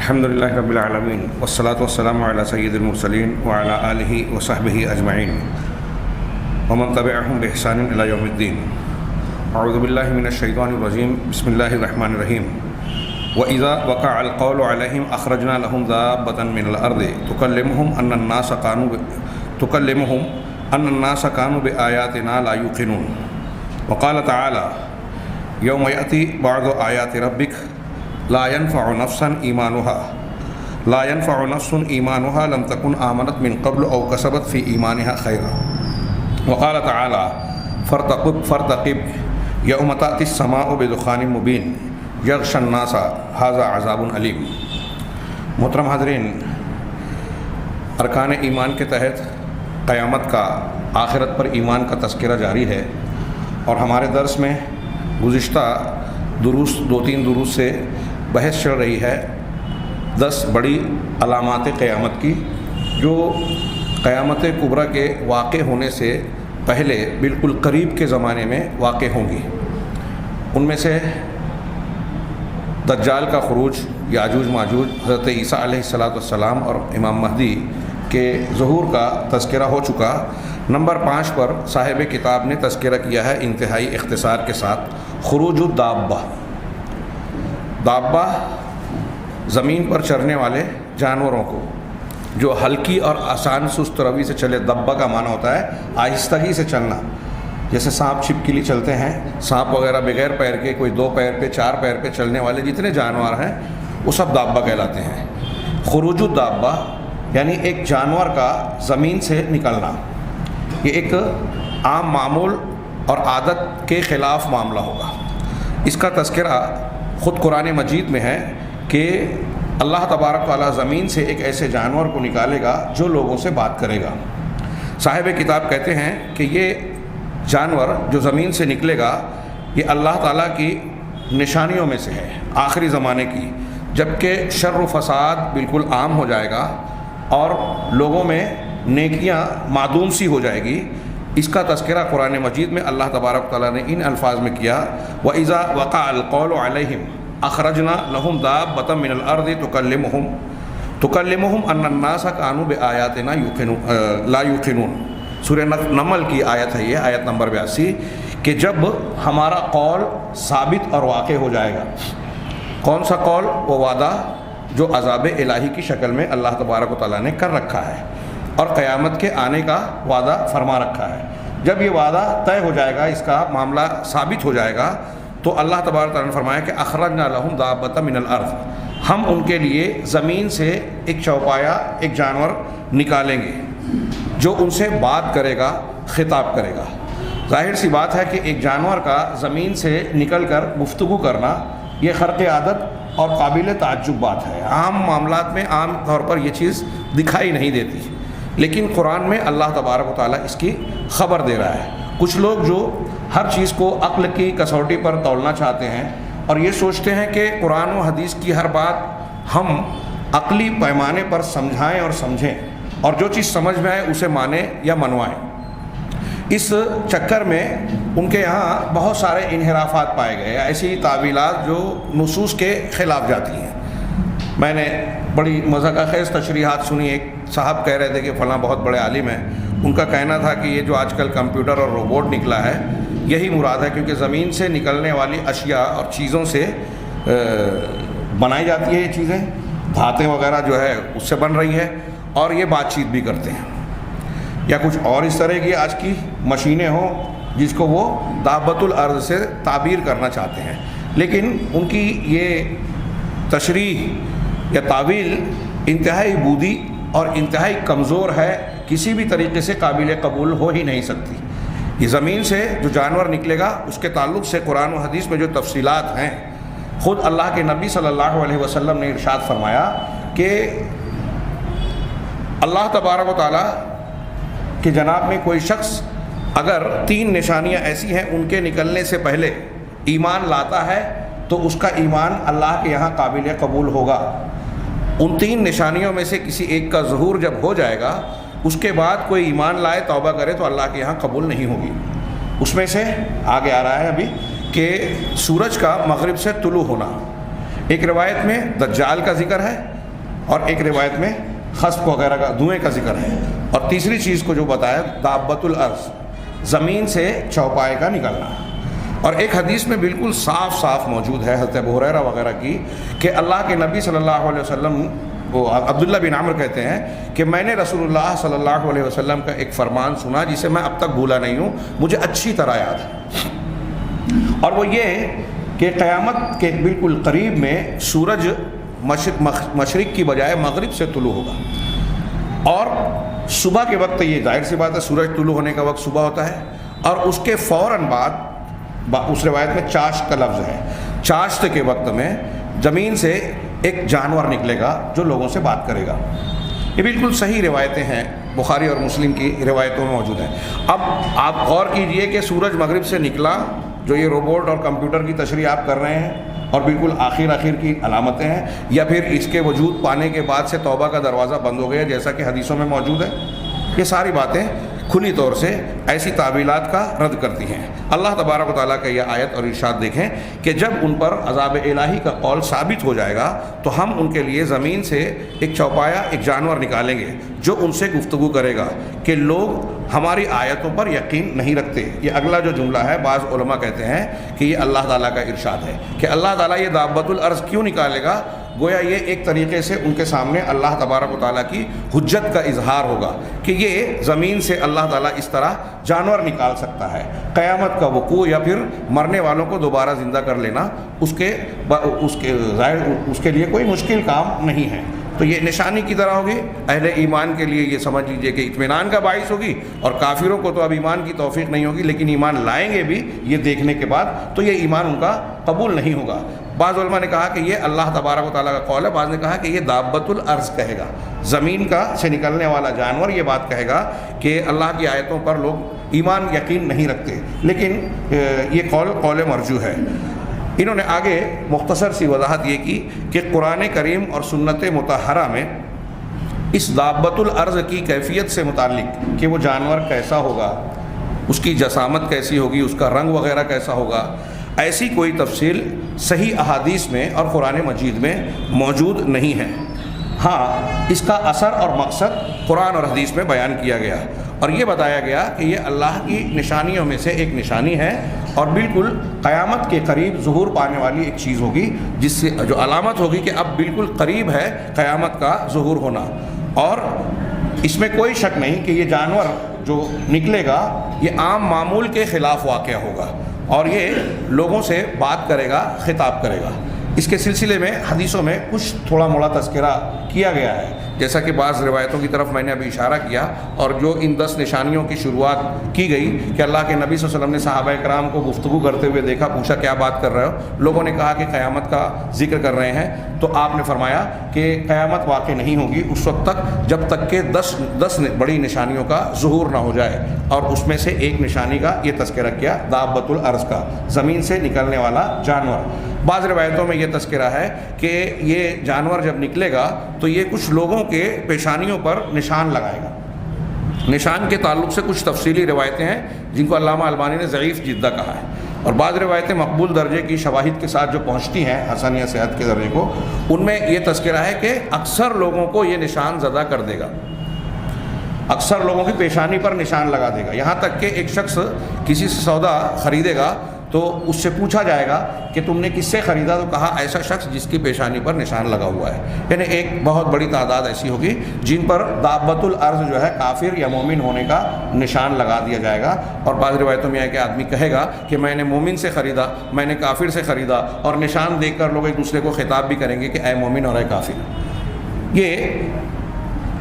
الحمد للہ رب العالمین والصلاة والسلام علی سید المرسلین وعلی آلہ وصحبہ اجمعین ومن تبعہم بإحسان الی یوم الدین. اعوذ باللہ من الشیطان الرجیم. بسم اللہ الرحمن الرحیم. وَإِذَا وَقَعَ الْقَوْلُ عَلَيْهِمْ أَخْرَجْنَا لَهُمْ دَابَّةً مِّنَ الْأَرْضِ تُكَلِّمُهُمْ أَنَّ النَّاسَ كَانُوا بِآيَاتِنَا لَا يُوقِنُونَ. وقال تعالی یوم یأتی بعض آیات ربک لا ينفع نفسا ایمانها لم تکن آمنت من قبل او کسبت فی ایمانها خیرا. وقال تعالی فارتقب یوم تأتی السماء بدخان مبین یغشی الناس ھذا عذاب علیم. محترم حاضرین، ارکان ایمان کے تحت قیامت کا، آخرت پر ایمان کا تذکرہ جاری ہے، اور ہمارے درس میں گزشتہ دو تین دروس سے بحث چل رہی ہے 10 بڑی علامات قیامت کی، جو قیامت کبریٰ کے واقع ہونے سے پہلے بالکل قریب کے زمانے میں واقع ہوں گی. ان میں سے دجال کا خروج، یاجوج ماجوج، حضرت عیسیٰ علیہ السلام اور امام مہدی کے ظہور کا تذکرہ ہو چکا. نمبر 5 پر صاحب کتاب نے تذکرہ کیا ہے انتہائی اختصار کے ساتھ خروج الدابہ. دابہ زمین پر چرنے والے جانوروں کو، جو ہلکی اور آسان سست روی سے چلے. دبہ کا معنی ہوتا ہے آہستگی سے چلنا، جیسے سانپ چھپکلی چلتے ہیں. سانپ وغیرہ بغیر پیر کے، کوئی 2 پیر پہ 4 پیر پہ چلنے والے جتنے جانور ہیں وہ سب دابہ کہلاتے ہیں. خروج الدابہ یعنی ایک جانور کا زمین سے نکلنا. یہ ایک عام معمول اور عادت کے خلاف معاملہ ہوگا. اس کا تذکرہ خود قرآن مجید میں ہے کہ اللہ تبارک و تعالیٰ زمین سے ایک ایسے جانور کو نکالے گا جو لوگوں سے بات کرے گا. صاحب کتاب کہتے ہیں کہ یہ جانور جو زمین سے نکلے گا یہ اللہ تعالیٰ کی نشانیوں میں سے ہے آخری زمانے کی، جبکہ شر و فساد بالکل عام ہو جائے گا اور لوگوں میں نیکیاں معدوم سی ہو جائے گی. اس کا تذکرہ قرآن مجید میں اللہ تبارک و تعالیٰ نے ان الفاظ میں کیا: وَإِذَا وَقَعَ الْقَوْلُ عَلَيْهِمْ أَخْرَجْنَا لَهُمْ دَابَّةً مِّنَ الْأَرْضِ تُكَلِّمُهُمْ أَنَّ النَّاسَ كَانُوا بِآيَاتِنَا لَا يُوقِنُونَ. سورہ نمل کی آیت ہے یہ، آیت نمبر 82، کہ جب ہمارا قول ثابت اور واقع ہو جائے گا. کون سا قول؟ وہ وعدہ جو عذاب الہی کی شکل میں اللہ تبارک و تعالیٰ نے کر رکھا ہے اور قیامت کے آنے کا وعدہ فرما رکھا ہے. جب یہ وعدہ طے ہو جائے گا، اس کا معاملہ ثابت ہو جائے گا، تو اللہ تبارک و تعالیٰ نے فرمایا کہ اخرجنا لہم دابۃ من الارض، ہم ان کے لیے زمین سے ایک چوپایا، ایک جانور نکالیں گے جو ان سے بات کرے گا، خطاب کرے گا. ظاہر سی بات ہے کہ ایک جانور کا زمین سے نکل کر گفتگو کرنا یہ خرق عادت اور قابل تعجب بات ہے. عام معاملات میں عام طور پر یہ چیز دکھائی نہیں دیتی، لیکن قرآن میں اللہ تبارک و تعالیٰ اس کی خبر دے رہا ہے. کچھ لوگ جو ہر چیز کو عقل کی کسوٹی پر تولنا چاہتے ہیں اور یہ سوچتے ہیں کہ قرآن و حدیث کی ہر بات ہم عقلی پیمانے پر سمجھائیں اور سمجھیں، اور جو چیز سمجھ میں آئے اسے مانیں یا منوائیں. اس چکر میں ان کے یہاں بہت سارے انحرافات پائے گئے، ایسی تعویلات جو نصوص کے خلاف جاتی ہیں. میں نے بڑی مزہ کا خیز تشریحات سنی. ایک صاحب کہہ رہے تھے کہ فلاں بہت بڑے عالم ہیں، ان کا کہنا تھا کہ یہ جو آج کل کمپیوٹر اور روبوٹ نکلا ہے یہی مراد ہے، کیونکہ زمین سے نکلنے والی اشیاء اور چیزوں سے بنائی جاتی ہے. یہ چیزیں دھاتیں وغیرہ جو ہے اس سے بن رہی ہے، اور یہ بات چیت بھی کرتے ہیں. یا کچھ اور اس طرح کی آج کی مشینیں ہوں جس کو وہ دابۃ الارض سے تعبیر کرنا چاہتے ہیں. لیکن ان کی یہ تشریح یا تعویل انتہائی بودی اور انتہائی کمزور ہے، کسی بھی طریقے سے قابل قبول ہو ہی نہیں سکتی. یہ زمین سے جو جانور نکلے گا اس کے تعلق سے قرآن و حدیث میں جو تفصیلات ہیں، خود اللہ کے نبی صلی اللہ علیہ وسلم نے ارشاد فرمایا کہ اللہ تبارک و تعالیٰ کہ جناب میں کوئی شخص اگر 3 نشانیاں ایسی ہیں ان کے نکلنے سے پہلے ایمان لاتا ہے تو اس کا ایمان اللہ کے یہاں قابل قبول ہوگا. ان 3 نشانیوں میں سے کسی ایک کا ظہور جب ہو جائے گا، اس کے بعد کوئی ایمان لائے، توبہ کرے تو اللہ کے یہاں قبول نہیں ہوگی. اس میں سے آگے آ رہا ہے ابھی کہ سورج کا مغرب سے طلوع ہونا. ایک روایت میں دجال کا ذکر ہے اور ایک روایت میں خسف وغیرہ کا دھوئیں کا ذکر ہے، اور تیسری چیز کو جو بتایا دابۃ الارض، زمین سے چوپائے کا نکلنا. اور ایک حدیث میں بالکل صاف صاف موجود ہے حضرت ابو ہریرہ وغیرہ کی کہ اللہ کے نبی صلی اللہ علیہ وسلم، وہ عبداللہ بن عمر کہتے ہیں کہ میں نے رسول اللہ صلی اللہ علیہ وسلم کا ایک فرمان سنا جسے میں اب تک بھولا نہیں ہوں، مجھے اچھی طرح یاد ہے، اور وہ یہ کہ قیامت کے بالکل قریب میں سورج مشرق کی بجائے مغرب سے طلوع ہوگا، اور صبح کے وقت، یہ ظاہر سی بات ہے سورج طلوع ہونے کا وقت صبح ہوتا ہے، اور اس کے فوراً بعد اس روایت میں چاشت کا لفظ ہے، چاشت کے وقت میں زمین سے ایک جانور نکلے گا جو لوگوں سے بات کرے گا. یہ بالکل صحیح روایتیں ہیں، بخاری اور مسلم کی روایتوں میں موجود ہیں. اب آپ غور کیجئے کہ سورج مغرب سے نکلا، جو یہ روبوٹ اور کمپیوٹر کی تشریح آپ کر رہے ہیں اور بالکل آخر کی علامتیں ہیں، یا پھر اس کے وجود پانے کے بعد سے توبہ کا دروازہ بند ہو گیا جیسا کہ حدیثوں میں موجود ہے. یہ ساری باتیں کھلی طور سے ایسی تعویلات کا رد کرتی ہیں. اللہ تبارک و تعالیٰ کا یہ آیت اور ارشاد دیکھیں کہ جب ان پر عذاب الہی کا قول ثابت ہو جائے گا تو ہم ان کے لیے زمین سے ایک چوپایا، ایک جانور نکالیں گے جو ان سے گفتگو کرے گا کہ لوگ ہماری آیتوں پر یقین نہیں رکھتے. یہ اگلا جو جملہ ہے، بعض علماء کہتے ہیں کہ یہ اللہ تعالیٰ کا ارشاد ہے کہ اللہ تعالیٰ یہ دابۃ الارض کیوں نکالے گا، گویا یہ ایک طریقے سے ان کے سامنے اللہ تبارک و تعالیٰ کی حجت کا اظہار ہوگا کہ یہ زمین سے اللہ تعالیٰ اس طرح جانور نکال سکتا ہے. قیامت کا وقوع یا پھر مرنے والوں کو دوبارہ زندہ کر لینا اس کے لیے کوئی مشکل کام نہیں ہے. تو یہ نشانی کی طرح ہوگی، اہل ایمان کے لیے یہ سمجھ لیجئے کہ اطمینان کا باعث ہوگی، اور کافروں کو تو اب ایمان کی توفیق نہیں ہوگی، لیکن ایمان لائیں گے بھی یہ دیکھنے کے بعد تو یہ ایمان ان کا قبول نہیں ہوگا. بعض علماء نے کہا کہ یہ اللہ تبارک و تعالیٰ کا قول ہے، بعض نے کہا کہ یہ دابۃ الارض کہے گا، زمین کا سے نکلنے والا جانور یہ بات کہے گا کہ اللہ کی آیتوں پر لوگ ایمان یقین نہیں رکھتے. لیکن یہ قول مرجوح ہے. انہوں نے آگے مختصر سی وضاحت یہ کی کہ قرآن کریم اور سنت مطہرہ میں اس دابۃ الارض کی کیفیت سے متعلق کہ وہ جانور کیسا ہوگا، اس کی جسامت کیسی ہوگی، اس کا رنگ وغیرہ کیسا ہوگا، ایسی کوئی تفصیل صحیح احادیث میں اور قرآن مجید میں موجود نہیں ہے. ہاں، اس کا اثر اور مقصد قرآن اور حدیث میں بیان کیا گیا، اور یہ بتایا گیا کہ یہ اللہ کی نشانیوں میں سے ایک نشانی ہے، اور بالکل قیامت کے قریب ظہور پانے والی ایک چیز ہوگی، جس سے جو علامت ہوگی کہ اب بالکل قریب ہے قیامت کا ظہور ہونا. اور اس میں کوئی شک نہیں کہ یہ جانور جو نکلے گا یہ عام معمول کے خلاف واقع ہوگا، اور یہ لوگوں سے بات کرے گا، خطاب کرے گا. اس کے سلسلے میں حدیثوں میں کچھ تھوڑا موڑا تذکرہ کیا گیا ہے، جیسا کہ بعض روایتوں کی طرف میں نے ابھی اشارہ کیا، اور جو ان 10 نشانیوں کی شروعات کی گئی کہ اللہ کے نبی صلی اللہ علیہ وسلم نے صحابہ کرام کو گفتگو کرتے ہوئے دیکھا، پوچھا کیا بات کر رہے ہو؟ لوگوں نے کہا کہ قیامت کا ذکر کر رہے ہیں. تو آپ نے فرمایا کہ قیامت واقع نہیں ہوگی اس وقت تک جب تک کہ 10 بڑی نشانیوں کا ظہور نہ ہو جائے، اور اس میں سے ایک نشانی کا یہ تذکرہ کیا، دابۃ الارض کا، زمین سے نکلنے والا جانور. بعض روایتوں میں یہ تذکرہ ہے کہ یہ جانور جب نکلے گا تو یہ کچھ لوگوں کے پیشانیوں پر نشان لگائے گا. نشان کے تعلق سے کچھ تفصیلی روایتیں ہیں جن کو علامہ البانی نے ضعیف جدہ کہا ہے، اور بعض روایتیں مقبول درجے کی شواہد کے ساتھ جو پہنچتی ہیں حسنیہ صحت کے درجے کو، ان میں یہ تذکرہ ہے کہ اکثر لوگوں کو یہ نشان زدہ کر دے گا، اکثر لوگوں کی پیشانی پر نشان لگا دے گا. یہاں تک کہ ایک شخص کسی سے سودا خریدے گا تو اس سے پوچھا جائے گا کہ تم نے کس سے خریدا، تو کہا ایسا شخص جس کی پیشانی پر نشان لگا ہوا ہے. یعنی ایک بہت بڑی تعداد ایسی ہوگی جن پر دابۃ الارض جو ہے کافر یا مومن ہونے کا نشان لگا دیا جائے گا. اور بعض روایتوں میں ہے کہ آدمی کہے گا کہ میں نے مومن سے خریدا، میں نے کافر سے خریدا، اور نشان دیکھ کر لوگ ایک دوسرے کو خطاب بھی کریں گے کہ اے مومن اور اے کافر. یہ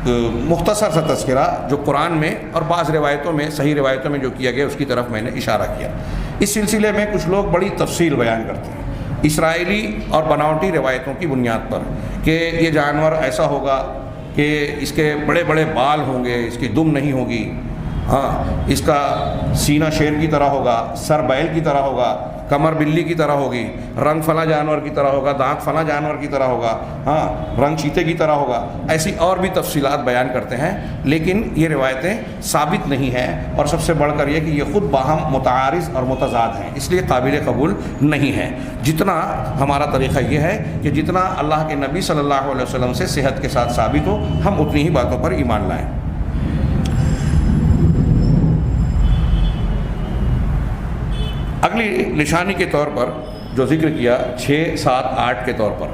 مختصر سا تذکرہ جو قرآن میں اور بعض روایتوں میں، صحیح روایتوں میں جو کیا گیا اس کی طرف میں نے اشارہ کیا. اس سلسلے میں کچھ لوگ بڑی تفصیل بیان کرتے ہیں اسرائیلی اور بناوٹی روایتوں کی بنیاد پر کہ یہ جانور ایسا ہوگا کہ اس کے بڑے بڑے بال ہوں گے، اس کی دم نہیں ہوگی، ہاں اس کا سینہ شیر کی طرح ہوگا، سر بیل کی طرح ہوگا، کمر بلی کی طرح ہوگی، رنگ فلاں جانور کی طرح ہوگا، دانت فلاں جانور کی طرح ہوگا، ہاں رنگ چیتے کی طرح ہوگا، ایسی اور بھی تفصیلات بیان کرتے ہیں، لیکن یہ روایتیں ثابت نہیں ہیں، اور سب سے بڑھ کر یہ کہ یہ خود باہم متعارض اور متضاد ہیں، اس لیے قابل قبول نہیں ہیں۔ جتنا ہمارا طریقہ یہ ہے کہ جتنا اللہ کے نبی صلی اللہ علیہ وسلم سے صحت کے ساتھ ثابت ہو، ہم اتنی ہی باتوں پر ایمان لائیں۔ اگلی نشانی کے طور پر جو ذکر کیا 6، 7، 8 کے طور پر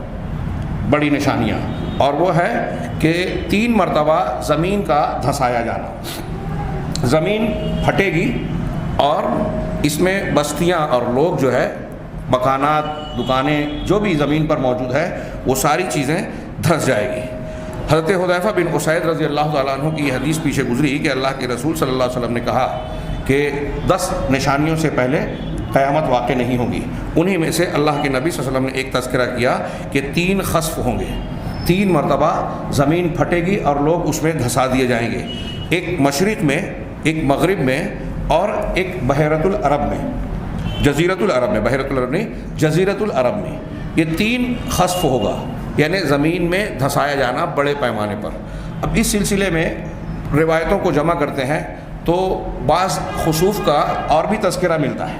بڑی نشانیاں، اور وہ ہے کہ 3 مرتبہ زمین کا دھنسایا جانا، زمین پھٹے گی اور اس میں بستیاں اور لوگ جو ہے، مکانات، دکانیں، جو بھی زمین پر موجود ہے وہ ساری چیزیں دھنس جائے گی۔ حضرت حذیفہ بن اسید رضی اللہ تعالیٰ عنہ کی یہ حدیث پیچھے گزری کہ اللہ کے رسول صلی اللہ علیہ وسلم نے کہا کہ 10 نشانیوں سے پہلے قیامت واقع نہیں ہوگی، انہی میں سے اللہ کے نبی صلی اللہ علیہ وسلم نے ایک تذکرہ کیا کہ 3 خسف ہوں گے، 3 مرتبہ زمین پھٹے گی اور لوگ اس میں دھسا دیے جائیں گے، ایک مشرق میں، ایک مغرب میں، اور ایک بحیرۃ العرب میں، جزیرۃ العرب میں، بحیرۃ العرب نہیں، جزیرۃ العرب میں، یہ 3 خسف ہوگا، یعنی زمین میں دھسایا جانا بڑے پیمانے پر۔ اب اس سلسلے میں روایتوں کو جمع کرتے ہیں تو بعض خسوف کا اور بھی تذکرہ ملتا ہے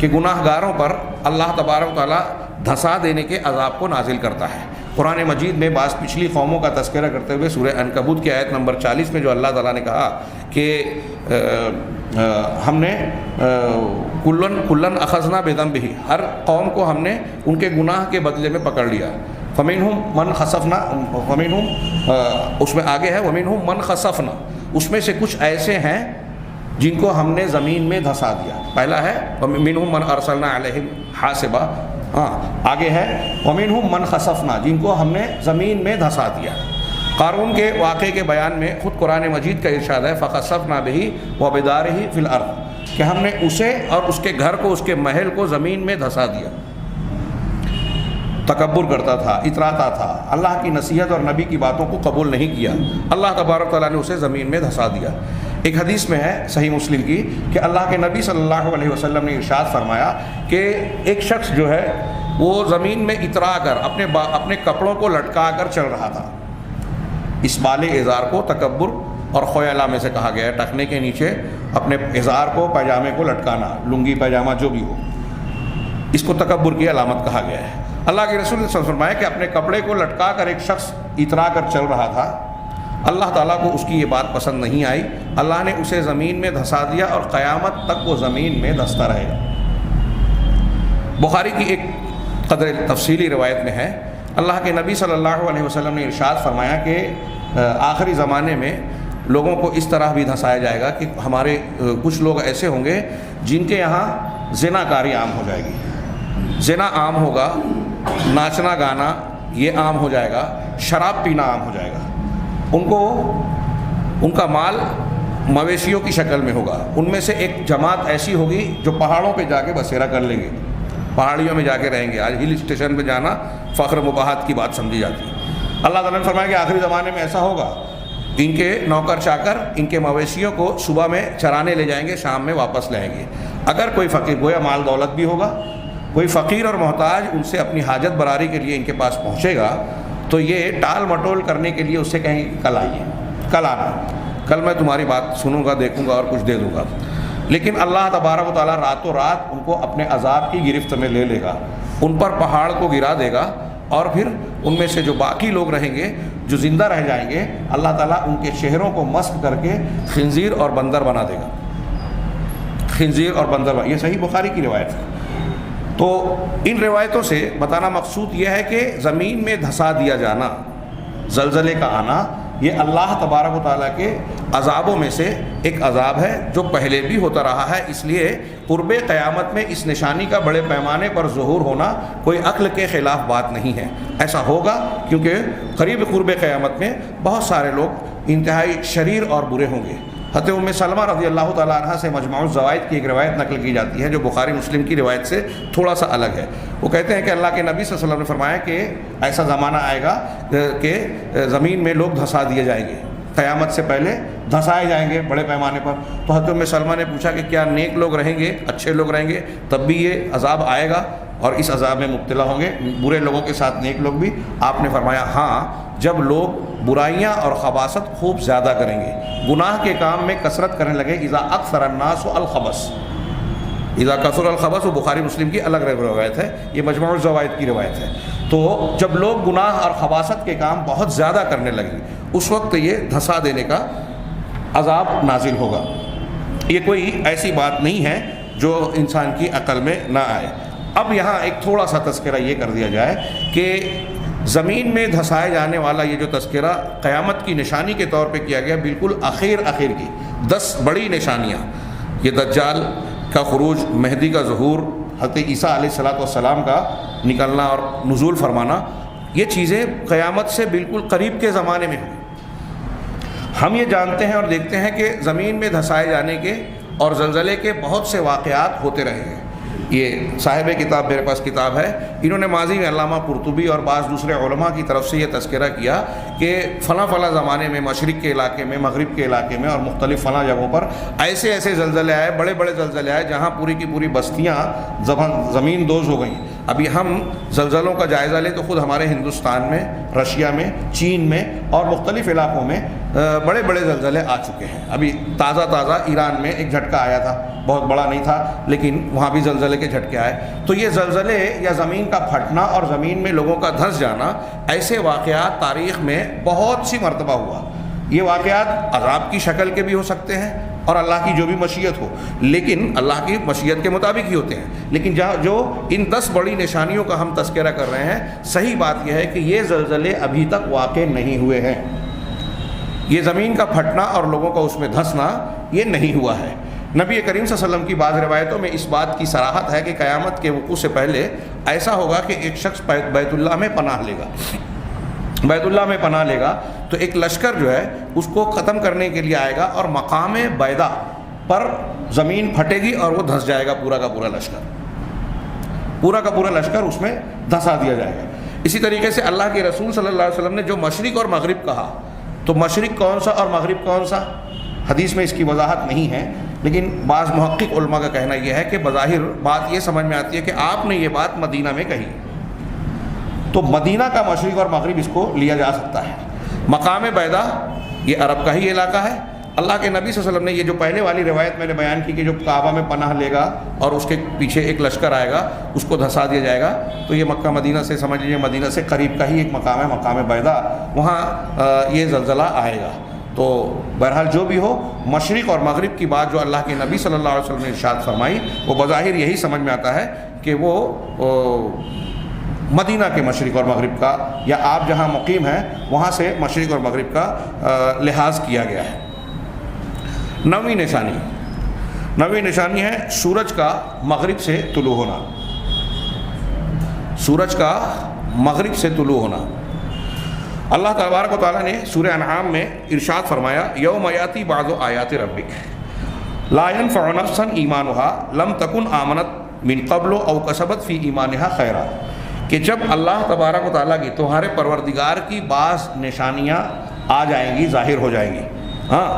کہ گناہ گاروں پر اللہ تبارک و تعالیٰ دھسا دینے کے عذاب کو نازل کرتا ہے۔ قرآن مجید میں بعض پچھلی قوموں کا تذکرہ کرتے ہوئے سورہ عنکبوت کی آیت نمبر 40 میں جو اللہ تعالیٰ نے کہا کہ ہم نے کلن اخذنا بذنبہ، ہر قوم کو ہم نے ان کے گناہ کے بدلے میں پکڑ لیا۔ فمنہم من خسفنا، اس میں آگے ہے ومنہم من خسفنا، اس میں سے کچھ ایسے ہیں جن کو ہم نے زمین میں دھسا دیا۔ پہلا ہے ومنہم من ارسلنا علیہم حاصبا، آگے ہے ومنہم من خسفنا، جن کو ہم نے زمین میں دھسا دیا۔ قارون کے واقعے کے بیان میں خود قرآن مجید کا ارشاد ہے فخسفنا بہ وبدارہ فی الارض، کہ ہم نے اسے اور اس کے گھر کو، اس کے محل کو زمین میں دھسا دیا۔ تکبر کرتا تھا، اتراتا تھا، اللہ کی نصیحت اور نبی کی باتوں کو قبول نہیں کیا، اللہ تبارک تعالیٰ نے اسے زمین میں دھسا دیا۔ ایک حدیث میں ہے صحیح مسلم کی کہ اللہ کے نبی صلی اللہ علیہ وسلم نے ارشاد فرمایا کہ ایک شخص جو ہے وہ زمین میں اترا کر اپنے کپڑوں کو لٹکا کر چل رہا تھا۔ اس بال ازار کو تکبر اور خیالہ میں سے کہا گیا ہے، ٹخنے کے نیچے اپنے ازار کو، پیجامے کو لٹکانا، لنگی پیجامہ جو بھی ہو، اس کو تکبر کی علامت کہا گیا ہے۔ اللہ کے رسول نے فرمایا کہ اپنے کپڑے کو لٹکا کر ایک شخص اترا کر چل رہا تھا، اللہ تعالیٰ کو اس کی یہ بات پسند نہیں آئی، اللہ نے اسے زمین میں دھسا دیا اور قیامت تک وہ زمین میں دھستا رہے گا۔ بخاری کی ایک قدر تفصیلی روایت میں ہے اللہ کے نبی صلی اللہ علیہ وسلم نے ارشاد فرمایا کہ آخری زمانے میں لوگوں کو اس طرح بھی دھسایا جائے گا کہ ہمارے کچھ لوگ ایسے ہوں گے جن کے یہاں زنا کاری عام ہو جائے گی، زنا عام ہوگا، ناچنا گانا یہ عام ہو جائے گا، شراب پینا عام ہو جائے گا، ان کا مال مویشیوں کی شکل میں ہوگا۔ ان میں سے ایک جماعت ایسی ہوگی جو پہاڑوں پہ جا کے بسیرا کر لیں گے، پہاڑیوں میں جا کے رہیں گے۔ آج ہل اسٹیشن پہ جانا فخر مباحت کی بات سمجھی جاتی ہے۔ اللہ تعالیٰ نے فرمایا کہ آخری زمانے میں ایسا ہوگا، ان کے نوکر چاکر ان کے مویشیوں کو صبح میں چرانے لے جائیں گے، شام میں واپس لائیں گے۔ اگر کوئی فقیر، گویا مال دولت بھی ہوگا، کوئی فقیر اور محتاج ان سے اپنی حاجت براری کے لیے ان کے پاس پہنچے گا تو یہ ٹال مٹول کرنے کے لیے اس سے کہیں کل آئیے، کل آنا، کل میں تمہاری بات سنوں گا، دیکھوں گا اور کچھ دے دوں گا۔ لیکن اللہ تبارک و تعالیٰ راتوں رات ان کو اپنے عذاب کی گرفت میں لے لے گا، ان پر پہاڑ کو گرا دے گا، اور پھر ان میں سے جو باقی لوگ رہیں گے، جو زندہ رہ جائیں گے، اللہ تعالیٰ ان کے چہروں کو مسخ کر کے خنزیر اور بندر بنا دے گا۔ خنزیر اور بندر، یہ صحیح بخاری کی روایت ہے۔ تو ان روایتوں سے بتانا مقصود یہ ہے کہ زمین میں دھسا دیا جانا، زلزلے کا آنا، یہ اللہ تبارک و تعالیٰ کے عذابوں میں سے ایک عذاب ہے جو پہلے بھی ہوتا رہا ہے۔ اس لیے قرب قیامت میں اس نشانی کا بڑے پیمانے پر ظہور ہونا کوئی عقل کے خلاف بات نہیں ہے، ایسا ہوگا کیونکہ قریب قرب قیامت میں بہت سارے لوگ انتہائی شریر اور برے ہوں گے۔ حضرت ام سلمہ رضی اللہ تعالیٰ عنہ سے مجموع الزوائد کی ایک روایت نقل کی جاتی ہے جو بخاری مسلم کی روایت سے تھوڑا سا الگ ہے۔ وہ کہتے ہیں کہ اللہ کے نبی صلی اللہ علیہ وسلم نے فرمایا کہ ایسا زمانہ آئے گا کہ زمین میں لوگ دھسا دیے جائیں گے، قیامت سے پہلے دھنسائے جائیں گے بڑے پیمانے پر. تو حضرت ام سلمہ نے پوچھا کہ کیا نیک لوگ رہیں گے, اچھے لوگ رہیں گے, تب بھی یہ عذاب آئے گا اور اس عذاب میں مبتلا ہوں گے برے لوگوں کے ساتھ نیک لوگ بھی؟ آپ نے فرمایا ہاں, جب لوگ برائیاں اور خباثت خوب زیادہ کریں گے, گناہ کے کام میں کثرت کرنے لگے. اذا اکثر الناس الخبث, اذا کثر الخبث, وہ بخاری مسلم کی الگ روایت ہے, یہ مجموع الزوائد کی روایت ہے. تو جب لوگ گناہ اور خباثت کے کام بہت زیادہ کرنے لگیں, اس وقت یہ دھسا دینے کا عذاب نازل ہوگا. یہ کوئی ایسی بات نہیں ہے جو انسان کی عقل میں نہ آئے. اب یہاں ایک تھوڑا سا تذکرہ یہ کر دیا جائے کہ زمین میں دھسائے جانے والا یہ جو تذکرہ قیامت کی نشانی کے طور پہ کیا گیا, بالکل آخر کی 10 بڑی نشانیاں, یہ دجال کا خروج, مہدی کا ظہور, حضرت عیسیٰ علیہ السلام کا نکلنا اور نزول فرمانا, یہ چیزیں قیامت سے بالکل قریب کے زمانے میں ہوئی. ہم یہ جانتے ہیں اور دیکھتے ہیں کہ زمین میں دھسائے جانے کے اور زلزلے کے بہت سے واقعات ہوتے رہے ہیں. یہ صاحب کتاب, میرے پاس کتاب ہے, انہوں نے ماضی میں علامہ قرطبی اور بعض دوسرے علماء کی طرف سے یہ تذکرہ کیا کہ فلاں فلاں زمانے میں مشرق کے علاقے میں, مغرب کے علاقے میں اور مختلف فلاں جگہوں پر ایسے ایسے زلزلے آئے, بڑے بڑے زلزلے آئے جہاں پوری کی پوری بستیاں زمین دوز ہو گئیں. ابھی ہم زلزلوں کا جائزہ لیں تو خود ہمارے ہندوستان میں, رشیا میں, چین میں اور مختلف علاقوں میں بڑے بڑے زلزلے آ چکے ہیں. ابھی تازہ ایران میں ایک جھٹکا آیا تھا, بہت بڑا نہیں تھا لیکن وہاں بھی زلزلے کے جھٹکے آئے. تو یہ زلزلے یا زمین کا پھٹنا اور زمین میں لوگوں کا دھنس جانا, ایسے واقعات تاریخ میں بہت سی مرتبہ ہوا. یہ واقعات عذاب کی شکل کے بھی ہو سکتے ہیں اور اللہ کی جو بھی مشیت ہو, لیکن اللہ کی مشیت کے مطابق ہی ہوتے ہیں. لیکن جو ان 10 بڑی نشانیوں کا ہم تذکرہ کر رہے ہیں, صحیح بات یہ ہے کہ یہ زلزلے ابھی تک واقع نہیں ہوئے ہیں. یہ زمین کا پھٹنا اور لوگوں کا اس میں دھنسنا یہ نہیں ہوا ہے. نبی کریم صلی اللہ علیہ وسلم کی بعض روایتوں میں اس بات کی صراحت ہے کہ قیامت کے وقوع سے پہلے ایسا ہوگا کہ ایک شخص بیت اللہ میں پناہ لے گا, بیت اللہ میں پناہ لے گا تو ایک لشکر جو ہے اس کو ختم کرنے کے لیے آئے گا اور مقام بیدا پر زمین پھٹے گی اور وہ دھنس جائے گا, پورا کا پورا لشکر اس میں دھنسا دیا جائے گا. اسی طریقے سے اللہ کے رسول صلی اللہ علیہ وسلم نے جو مشرق اور مغرب کہا, تو مشرق کون سا اور مغرب کون سا, حدیث میں اس کی وضاحت نہیں ہے, لیکن بعض محقق علماء کا کہنا یہ ہے کہ بظاہر بات یہ سمجھ میں آتی ہے کہ آپ نے یہ بات مدینہ میں کہی, تو مدینہ کا مشرق اور مغرب اس کو لیا جا سکتا ہے. مقام بیدا یہ عرب کا ہی علاقہ ہے. اللہ کے نبی صلی اللہ علیہ وسلم نے یہ جو پہلے والی روایت میں نے بیان کی کہ جو کعبہ میں پناہ لے گا اور اس کے پیچھے ایک لشکر آئے گا, اس کو دھنسا دیا جائے گا, تو یہ مکہ مدینہ سے سمجھ لیجیے مدینہ سے قریب کا ہی ایک مقام ہے, مقام بیدا, وہاں یہ زلزلہ آئے گا. تو بہرحال جو بھی ہو, مشرق اور مغرب کی بات جو اللہ کے نبی صلی اللہ علیہ وسلم نے ارشاد فرمائی, وہ بظاہر یہی سمجھ میں آتا ہے کہ وہ مدینہ کے مشرق اور مغرب کا, یا آپ جہاں مقیم ہیں وہاں سے مشرق اور مغرب کا لحاظ کیا گیا ہے. 9ویں نشانی ہے سورج کا مغرب سے طلوع ہونا. سورج کا مغرب سے طلوع ہونا. اللہ تبارک و تعالیٰ نے سورہ انعام میں ارشاد فرمایا, یوم یاتی بعض آیات ربک لا ينفع نفسا ایمانها لم تکن آمنت من قبل او کسبت فی ایمانها خیرا, کہ جب اللہ تبارک و تعالیٰ کی, تمہارے پروردگار کی بعض نشانیاں آ جائیں گی, ظاہر ہو جائیں گی, ہاں,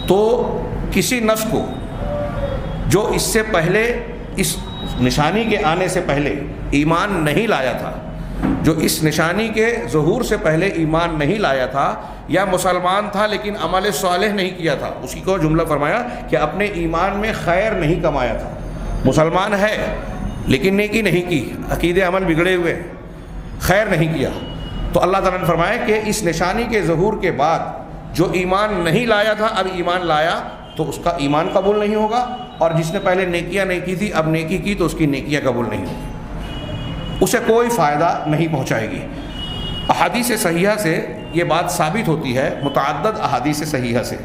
تو کسی نفس کو جو اس سے پہلے, اس نشانی کے آنے سے پہلے ایمان نہیں لایا تھا, جو اس نشانی کے ظہور سے پہلے ایمان نہیں لایا تھا, یا مسلمان تھا لیکن عمل صالح نہیں کیا تھا, اسی کو جملہ فرمایا کہ اپنے ایمان میں خیر نہیں کمایا تھا. مسلمان ہے لیکن نیکی نہیں کی, عقیدے عمل بگڑے ہوئے, خیر نہیں کیا, تو اللہ تعالیٰ نے فرمایا کہ اس نشانی کے ظہور کے بعد جو ایمان نہیں لایا تھا اب ایمان لایا, تو اس کا ایمان قبول نہیں ہوگا, اور جس نے پہلے نیکیاں نہیں کی تھی اب نیکی کی تو اس کی نیکیاں قبول نہیں ہوگی, اسے کوئی فائدہ نہیں پہنچائے گی. احادیث صحیحہ سے یہ بات ثابت ہوتی ہے, متعدد احادیث صحیحہ سے,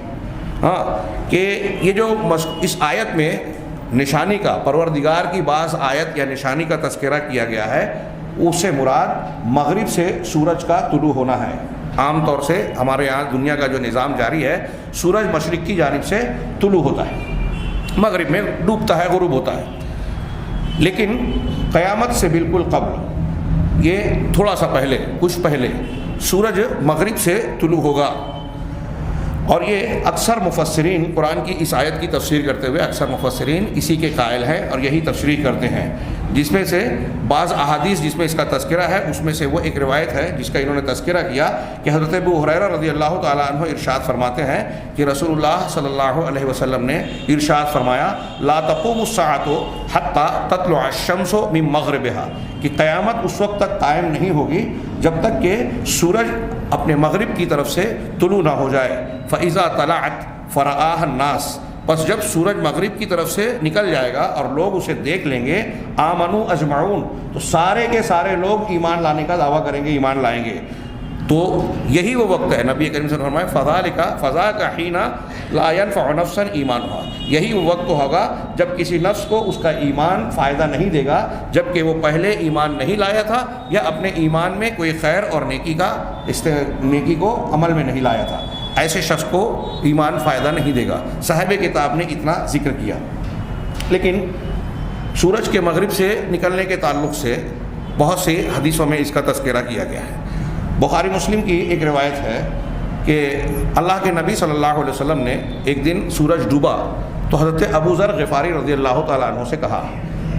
ہاں, کہ یہ جو اس آیت میں نشانی کا, پروردگار کی بعض آیت یا نشانی کا تذکرہ کیا گیا ہے, اس سے مراد مغرب سے سورج کا طلوع ہونا ہے. عام طور سے ہمارے یہاں دنیا کا جو نظام جاری ہے, سورج مشرق کی جانب سے طلوع ہوتا ہے, مغرب میں ڈوبتا ہے, غروب ہوتا ہے. لیکن قیامت سے بالکل قبل, یہ تھوڑا سا پہلے, کچھ پہلے سورج مغرب سے طلوع ہوگا. اور یہ اکثر مفسرین قرآن کی اس آیت کی تفسیر کرتے ہوئے اکثر مفسرین اسی کے قائل ہیں اور یہی تفسیر کرتے ہیں، جس میں سے بعض احادیث جس میں اس کا تذکرہ ہے، اس میں سے وہ ایک روایت ہے جس کا انہوں نے تذکرہ کیا کہ حضرت ابو ہریرہ رضی اللہ تعالیٰ عنہ ارشاد فرماتے ہیں کہ رسول اللہ صلی اللہ علیہ وسلم نے ارشاد فرمایا لا تقوم الساعة حتى تطلع الشمس من مغربها، کہ قیامت اس وقت تک قائم نہیں ہوگی جب تک کہ سورج اپنے مغرب کی طرف سے طلوع نہ ہو جائے۔ فَإِذَا طَلَعَتْ فَرَآهَا النَّاسُ، پس جب سورج مغرب کی طرف سے نکل جائے گا اور لوگ اسے دیکھ لیں گے، آمنوا اجمعون، تو سارے کے سارے لوگ ایمان لانے کا دعویٰ کریں گے، ایمان لائیں گے۔ تو یہی وہ وقت ہے، نبی کریم صلی اللہ علیہ وسلم فرمایا فَذَاكَ حِينَ لَا يَنفَعُ نَفْسًا إِيمَانُهَا، یہی وہ وقت ہوگا جب کسی نفس کو اس کا ایمان فائدہ نہیں دے گا جب کہ وہ پہلے ایمان نہیں لایا تھا یا اپنے ایمان میں کوئی خیر اور نیکی کو عمل میں نہیں لایا تھا، ایسے شخص کو ایمان فائدہ نہیں دے گا۔ صاحب کتاب نے اتنا ذکر کیا، لیکن سورج کے مغرب سے نکلنے کے تعلق سے بہت سی حدیثوں میں اس کا تذکرہ کیا گیا ہے۔ بخاری مسلم کی ایک روایت ہے کہ اللہ کے نبی صلی اللہ علیہ وسلم نے ایک دن سورج ڈوبا تو حضرت ابو ذر غفاری رضی اللہ تعالیٰ عنہ سے کہا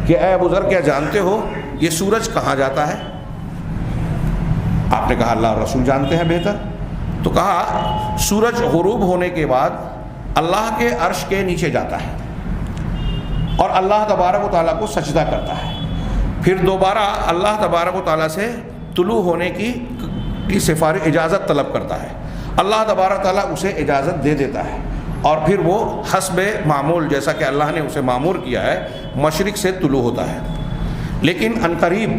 کہ اے ابو ذر، کیا جانتے ہو یہ سورج کہاں جاتا ہے؟ آپ نے کہا اللہ اور رسول جانتے ہیں بہتر۔ تو کہا سورج غروب ہونے کے بعد اللہ کے عرش کے نیچے جاتا ہے اور اللہ تبارک و تعالیٰ کو سجدہ کرتا ہے، پھر دوبارہ اللہ تبارک و تعالیٰ سے طلوع ہونے کی سفارش اجازت طلب کرتا ہے، اللہ تبارک و تعالیٰ اسے اجازت دے دیتا ہے اور پھر وہ حسب معمول جیسا کہ اللہ نے اسے معمور کیا ہے مشرق سے طلوع ہوتا ہے۔ لیکن عنقریب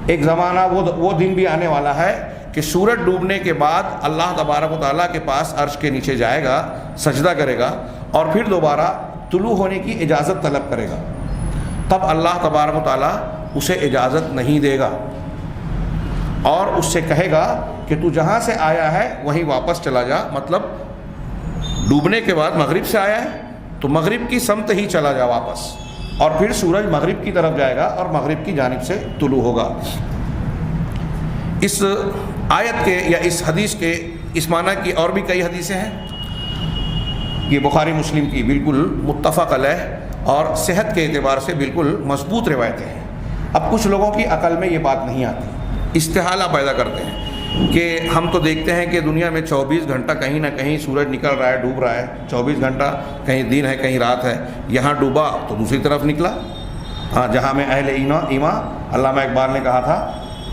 ایک زمانہ وہ دن بھی آنے والا ہے کہ سورج ڈوبنے کے بعد اللہ تبارک و تعالیٰ کے پاس عرش کے نیچے جائے گا، سجدہ کرے گا اور پھر دوبارہ طلوع ہونے کی اجازت طلب کرے گا، تب اللہ تبارک و تعالیٰ اسے اجازت نہیں دے گا اور اس سے کہے گا کہ تو جہاں سے آیا ہے وہیں واپس چلا جا، مطلب ڈوبنے کے بعد مغرب سے آیا ہے تو مغرب کی سمت ہی چلا جا واپس، اور پھر سورج مغرب کی طرف جائے گا اور مغرب کی جانب سے طلوع ہوگا۔ اس آیت کے یا اس حدیث کے اس معنی کی اور بھی کئی حدیثیں ہیں، یہ بخاری مسلم کی بالکل متفق علیہ اور صحت کے اعتبار سے بالکل مضبوط روایتیں ہیں۔ اب کچھ لوگوں کی عقل میں یہ بات نہیں آتی، استحالہ پیدا کرتے ہیں کہ ہم تو دیکھتے ہیں کہ دنیا میں 24 گھنٹہ کہیں نہ کہیں سورج نکل رہا ہے، ڈوب رہا ہے، 24 گھنٹہ کہیں دن ہے کہیں رات ہے، یہاں ڈوبا تو دوسری طرف نکلا۔ ہاں، جہاں میں اہل ایمان، علامہ اقبال نے کہا تھا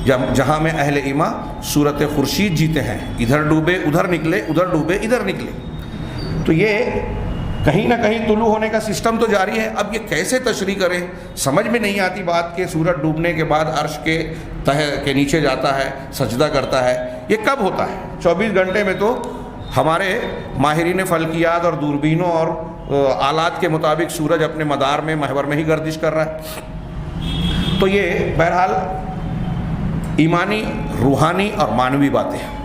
جہاں میں اہل ایمان صورت خورشید جیتے ہیں، ادھر ڈوبے ادھر نکلے، ادھر ڈوبے ادھر نکلے۔ تو یہ کہیں نہ کہیں طلوع ہونے کا سسٹم تو جاری ہے۔ اب یہ کیسے تشریح کریں، سمجھ میں نہیں آتی بات کہ سورج ڈوبنے کے بعد عرش کے تہہ کے نیچے جاتا ہے، سجدہ کرتا ہے، یہ کب ہوتا ہے؟ 24 گھنٹے میں تو ہمارے ماہرین فلکیات اور دوربینوں اور آلات کے مطابق سورج اپنے مدار میں محور میں ہی گردش کر رہا ہے۔ تو یہ بہرحال ایمانی، روحانی اور معنوی باتیں ہیں۔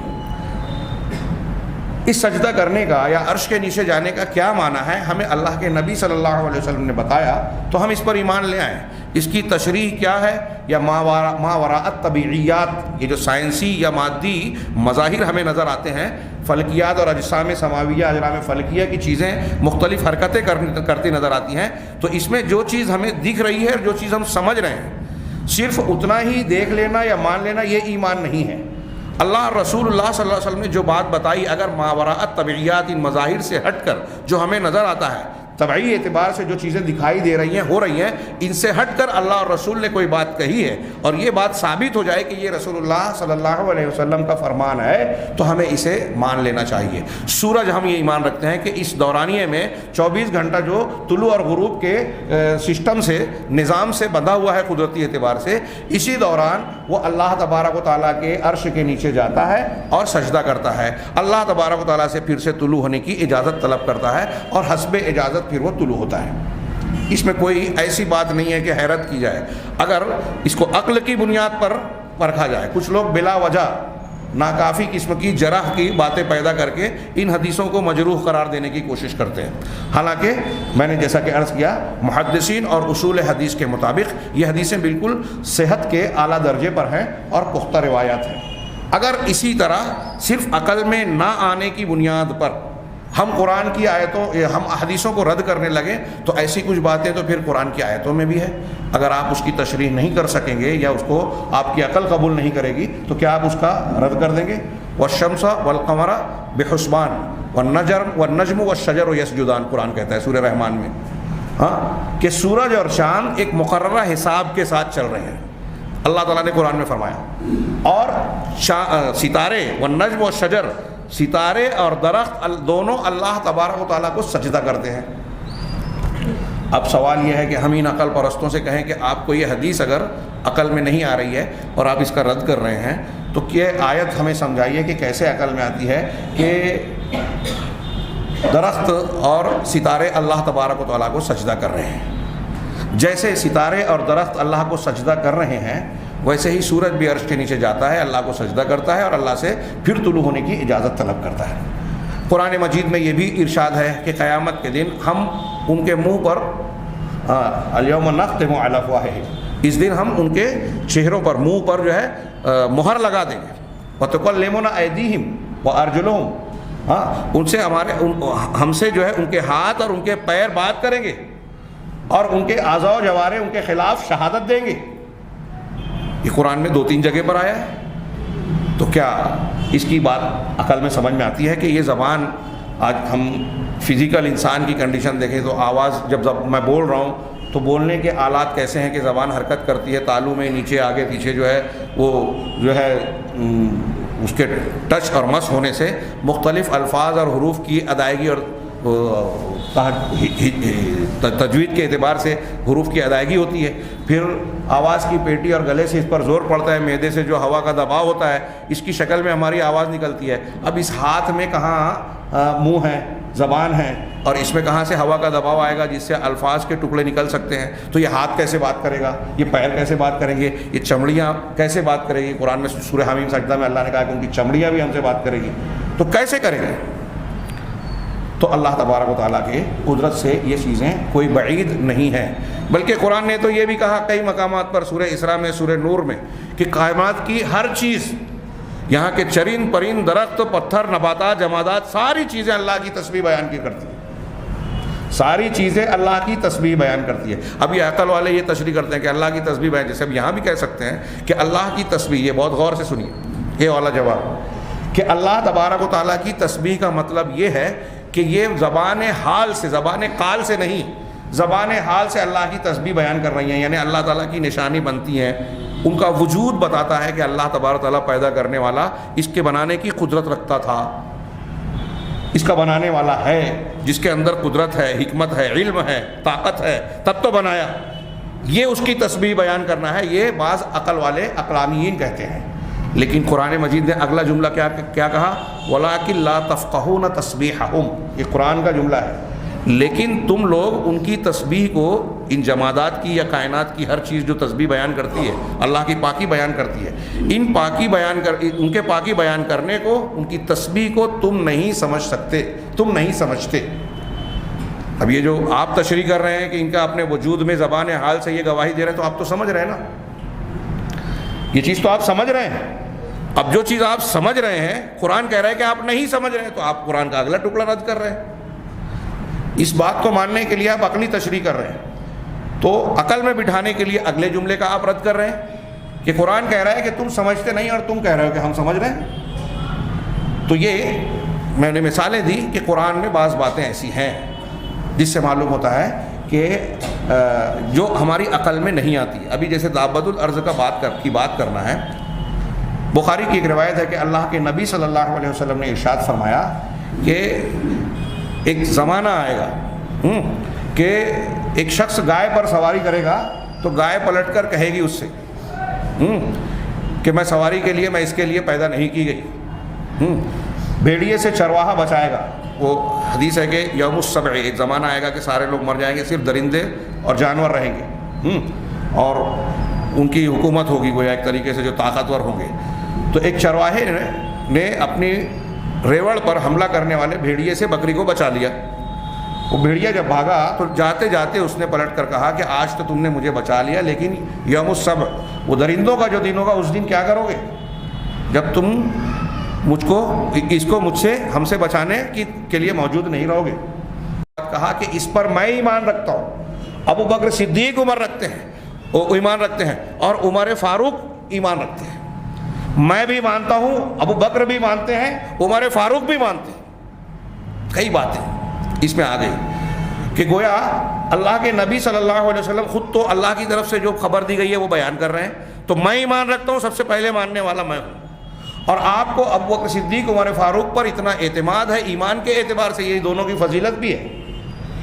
اس سجدہ کرنے کا یا عرش کے نیچے جانے کا کیا معنی ہے، ہمیں اللہ کے نبی صلی اللہ علیہ وسلم نے بتایا تو ہم اس پر ایمان لے آئیں۔ اس کی تشریح کیا ہے یا ما وراء الطبیعیات، یہ جو سائنسی یا مادی مظاہر ہمیں نظر آتے ہیں، فلکیات اور اجسام سماویہ، اجرام فلکیہ کی چیزیں مختلف حرکتیں کرتی نظر آتی ہیں، تو اس میں جو چیز ہمیں دکھ رہی ہے اور جو چیز ہم سمجھ رہے ہیں، صرف اتنا ہی دیکھ لینا یا مان لینا یہ ایمان نہیں ہے۔ اللہ اور رسول اللہ صلی اللہ علیہ وسلم نے جو بات بتائی، اگر ماوراء الطبیعیات، ان مظاہر سے ہٹ کر جو ہمیں نظر آتا ہے، طبعی اعتبار سے جو چیزیں دکھائی دے رہی ہیں، ہو رہی ہیں، ان سے ہٹ کر اللہ اور رسول نے کوئی بات کہی ہے اور یہ بات ثابت ہو جائے کہ یہ رسول اللہ صلی اللہ علیہ وسلم کا فرمان ہے، تو ہمیں اسے مان لینا چاہیے۔ سورج، ہم یہ ایمان رکھتے ہیں کہ اس دورانیے میں 24 گھنٹہ جو طلوع اور غروب کے سسٹم سے، نظام سے بندھا ہوا ہے قدرتی اعتبار سے، اسی دوران وہ اللہ تبارک و تعالیٰ کے عرش کے نیچے جاتا ہے اور سجدہ کرتا ہے، اللہ تبارک و تعالیٰ سے پھر سے طلوع ہونے کی اجازت طلب کرتا ہے اور حسب اجازت پھر وہ طلوع ہوتا ہے۔ اس میں کوئی ایسی بات نہیں ہے کہ حیرت کی جائے اگر اس کو عقل کی بنیاد پر پرکھا جائے۔ کچھ لوگ بلا وجہ ناکافی قسم کی جرح کی باتیں پیدا کر کے ان حدیثوں کو مجروح قرار دینے کی کوشش کرتے ہیں، حالانکہ میں نے جیسا کہ عرض کیا، محدثین اور اصول حدیث کے مطابق یہ حدیثیں بالکل صحت کے اعلیٰ درجے پر ہیں اور پختہ روایات ہیں۔ اگر اسی طرح صرف عقل میں نہ آنے کی بنیاد پر ہم قرآن کی آیتوں ہم احادیثوں کو رد کرنے لگیں تو ایسی کچھ باتیں تو پھر قرآن کی آیتوں میں بھی ہے. اگر آپ اس کی تشریح نہیں کر سکیں گے یا اس کو آپ کی عقل قبول نہیں کرے گی تو کیا آپ اس کا رد کر دیں گے؟ والشمس والقمر بحسبان والنجم والشجر یسجدان، قرآن کہتا ہے سورہ رحمان میں، ہاں، کہ سورج اور چاند ایک مقررہ حساب کے ساتھ چل رہے ہیں، اللہ تعالیٰ نے قرآن میں فرمایا. اور ستارے والنجم والشجر، ستارے اور درخت دونوں اللہ تبارک و تعالیٰ کو سجدہ کرتے ہیں. اب سوال یہ ہے کہ ہم ان عقل پرستوں سے کہیں کہ آپ کو یہ حدیث اگر عقل میں نہیں آ رہی ہے اور آپ اس کا رد کر رہے ہیں تو یہ آیت ہمیں سمجھائیے کہ کیسے عقل میں آتی ہے کہ درخت اور ستارے اللہ تبارک و تعالیٰ کو سجدہ کر رہے ہیں. جیسے ستارے اور درخت اللہ کو سجدہ کر رہے ہیں ویسے ہی سورج بھی عرش کے نیچے جاتا ہے، اللہ کو سجدہ کرتا ہے اور اللہ سے پھر طلوع ہونے کی اجازت طلب کرتا ہے. قرآن مجید میں یہ بھی ارشاد ہے کہ قیامت کے دن ہم ان کے منہ پر الیوم نختم علی افواہہم، اس دن ہم ان کے چہروں پر، منہ پر جو ہے مہر لگا دیں گے. وتکلمنا ایدیہم وارجلہم، ہاں، ان سے ہم سے جو ہے ان کے ہاتھ اور ان کے پیر بات کریں گے اور ان کے اعضاء و جوارح ان کے خلاف شہادت دیں گے. یہ قرآن میں 2-3 جگہ پر آیا ہے. تو کیا اس کی بات عقل میں سمجھ میں آتی ہے کہ یہ زبان، آج ہم فزیکل انسان کی کنڈیشن دیکھیں تو آواز جب میں بول رہا ہوں تو بولنے کے آلات کیسے ہیں کہ زبان حرکت کرتی ہے، تالو میں نیچے آگے پیچھے جو ہے وہ جو ہے اس کے ٹچ اور مس ہونے سے مختلف الفاظ اور حروف کی ادائیگی اور تجوید کے اعتبار سے حروف کی ادائیگی ہوتی ہے. پھر آواز کی پیٹی اور گلے سے اس پر زور پڑتا ہے، معدے سے جو ہوا کا دباؤ ہوتا ہے اس کی شکل میں ہماری آواز نکلتی ہے. اب اس ہاتھ میں کہاں منہ ہے، زبان ہے، اور اس میں کہاں سے ہوا کا دباؤ آئے گا جس سے الفاظ کے ٹکڑے نکل سکتے ہیں؟ تو یہ ہاتھ کیسے بات کرے گا، یہ پیر کیسے بات کریں گے، یہ چمڑیاں کیسے بات کرے گی؟ قرآن میں سورہ حمیم سجدہ میں اللہ نے کہا کہ ان کی چمڑیاں بھی ہم سے بات کرے گی. تو کیسے کریں گے؟ تو اللہ تبارک و تعالیٰ کے قدرت سے یہ چیزیں کوئی بعید نہیں ہیں. بلکہ قرآن نے تو یہ بھی کہا کئی مقامات پر، سورہ اسراء میں، سورہ نور میں، کہ کائنات کی ہر چیز، یہاں کے چرند پرند، درخت، پتھر، نباتات، جمادات، ساری چیزیں اللہ کی تسبیح بیان کی کرتی ہیں. ساری چیزیں اللہ کی تسبیح بیان کرتی ہے. اب یہ عقل والے یہ تشریح کرتے ہیں کہ اللہ کی تسبیح بیان، جیسے اب یہاں بھی کہہ سکتے ہیں کہ اللہ کی تسبیح. یہ بہت غور سے سنیے یہ والا جواب کہ اللہ تبارک و تعالیٰ کی تسبیح کا مطلب یہ ہے کہ یہ زبان حال سے، زبان قال سے نہیں، زبان حال سے اللہ کی تسبیح بیان کر رہی ہیں. یعنی اللہ تعالیٰ کی نشانی بنتی ہیں، ان کا وجود بتاتا ہے کہ اللہ تبارک و تعالیٰ پیدا کرنے والا، اس کے بنانے کی قدرت رکھتا تھا، اس کا بنانے والا ہے، جس کے اندر قدرت ہے، حکمت ہے، علم ہے، طاقت ہے، تب تو بنایا. یہ اس کی تسبیح بیان کرنا ہے. یہ بعض عقل والے عقلانیین کہتے ہیں. لیکن قرآن مجید نے اگلا جملہ کیا کہا؟ وَلَٰكِن لَا تَفْقَهُونَ تَسْبِيحَهُمْ. یہ قرآن کا جملہ ہے. لیکن تم لوگ ان کی تسبیح کو، ان جمادات کی یا کائنات کی ہر چیز جو تسبیح بیان کرتی ہے، اللہ کی پاکی بیان کرتی ہے، ان کے پاکی بیان کرنے کو، ان کی تسبیح کو تم نہیں سمجھ سکتے، تم نہیں سمجھتے. اب یہ جو آپ تشریح کر رہے ہیں کہ ان کا اپنے وجود میں زبان حال سے یہ گواہی دے رہے ہیں، تو آپ تو سمجھ رہے ہیں نا، یہ چیز تو آپ سمجھ رہے ہیں. اب جو چیز آپ سمجھ رہے ہیں، قرآن کہہ رہا ہے کہ آپ نہیں سمجھ رہے ہیں، تو آپ قرآن کا اگلا ٹکڑا رد کر رہے ہیں. اس بات کو ماننے کے لیے آپ عقلی تشریح کر رہے ہیں، تو عقل میں بٹھانے کے لیے اگلے جملے کا آپ رد کر رہے ہیں کہ قرآن کہہ رہا ہے کہ تم سمجھتے نہیں اور تم کہہ رہے ہو کہ ہم سمجھ رہے ہیں. تو یہ میں نے مثالیں دی کہ قرآن میں بعض باتیں ایسی ہیں جس سے معلوم ہوتا ہے کہ جو ہماری عقل میں نہیں آتی. ابھی جیسے دابۃ الارض کی بات کرنا ہے، بخاری کی ایک روایت ہے کہ اللہ کے نبی صلی اللہ علیہ وسلم نے ارشاد فرمایا کہ ایک زمانہ آئے گا کہ ایک شخص گائے پر سواری کرے گا تو گائے پلٹ کر کہے گی اس سے کہ میں سواری کے لیے، میں اس کے لیے پیدا نہیں کی گئی. بھیڑیے سے چرواہا بچائے گا. وہ حدیث ہے کہ یوم السبع، ایک زمانہ آئے گا کہ سارے لوگ مر جائیں گے، صرف درندے اور جانور رہیں گے، اور ان کی حکومت ہوگی گویا ایک طریقے سے، جو طاقتور ہوں گے. تو ایک چرواہے نے اپنی ریوڑ پر حملہ کرنے والے بھیڑیے سے بکری کو بچا لیا. وہ بھیڑیا جب بھاگا تو جاتے جاتے اس نے پلٹ کر کہا کہ آج تو تم نے مجھے بچا لیا، لیکن یوم السبع، وہ درندوں کا جو دن ہوگا، اس دن کیا کرو گے؟ جب تم اس کو مجھ سے ہم سے بچانے کے لیے موجود نہیں رہو گے. کہا کہ اس پر میں ایمان رکھتا ہوں. ابو بکر صدیق ایمان رکھتے ہیں اور عمر فاروق ایمان رکھتے ہیں. میں بھی مانتا ہوں, ابو بکر بھی مانتے ہیں, عمر فاروق بھی مانتے ہیں. کئی باتیں اس میں آ گئی کہ گویا اللہ کے نبی صلی اللہ علیہ وسلم خود تو اللہ کی طرف سے جو خبر دی گئی ہے وہ بیان کر رہے ہیں, تو میں ایمان رکھتا ہوں, سب سے پہلے ماننے والا میں ہوں. اور آپ کو ابو بکر صدیق عمر فاروق پر اتنا اعتماد ہے ایمان کے اعتبار سے, یہ دونوں کی فضیلت بھی ہے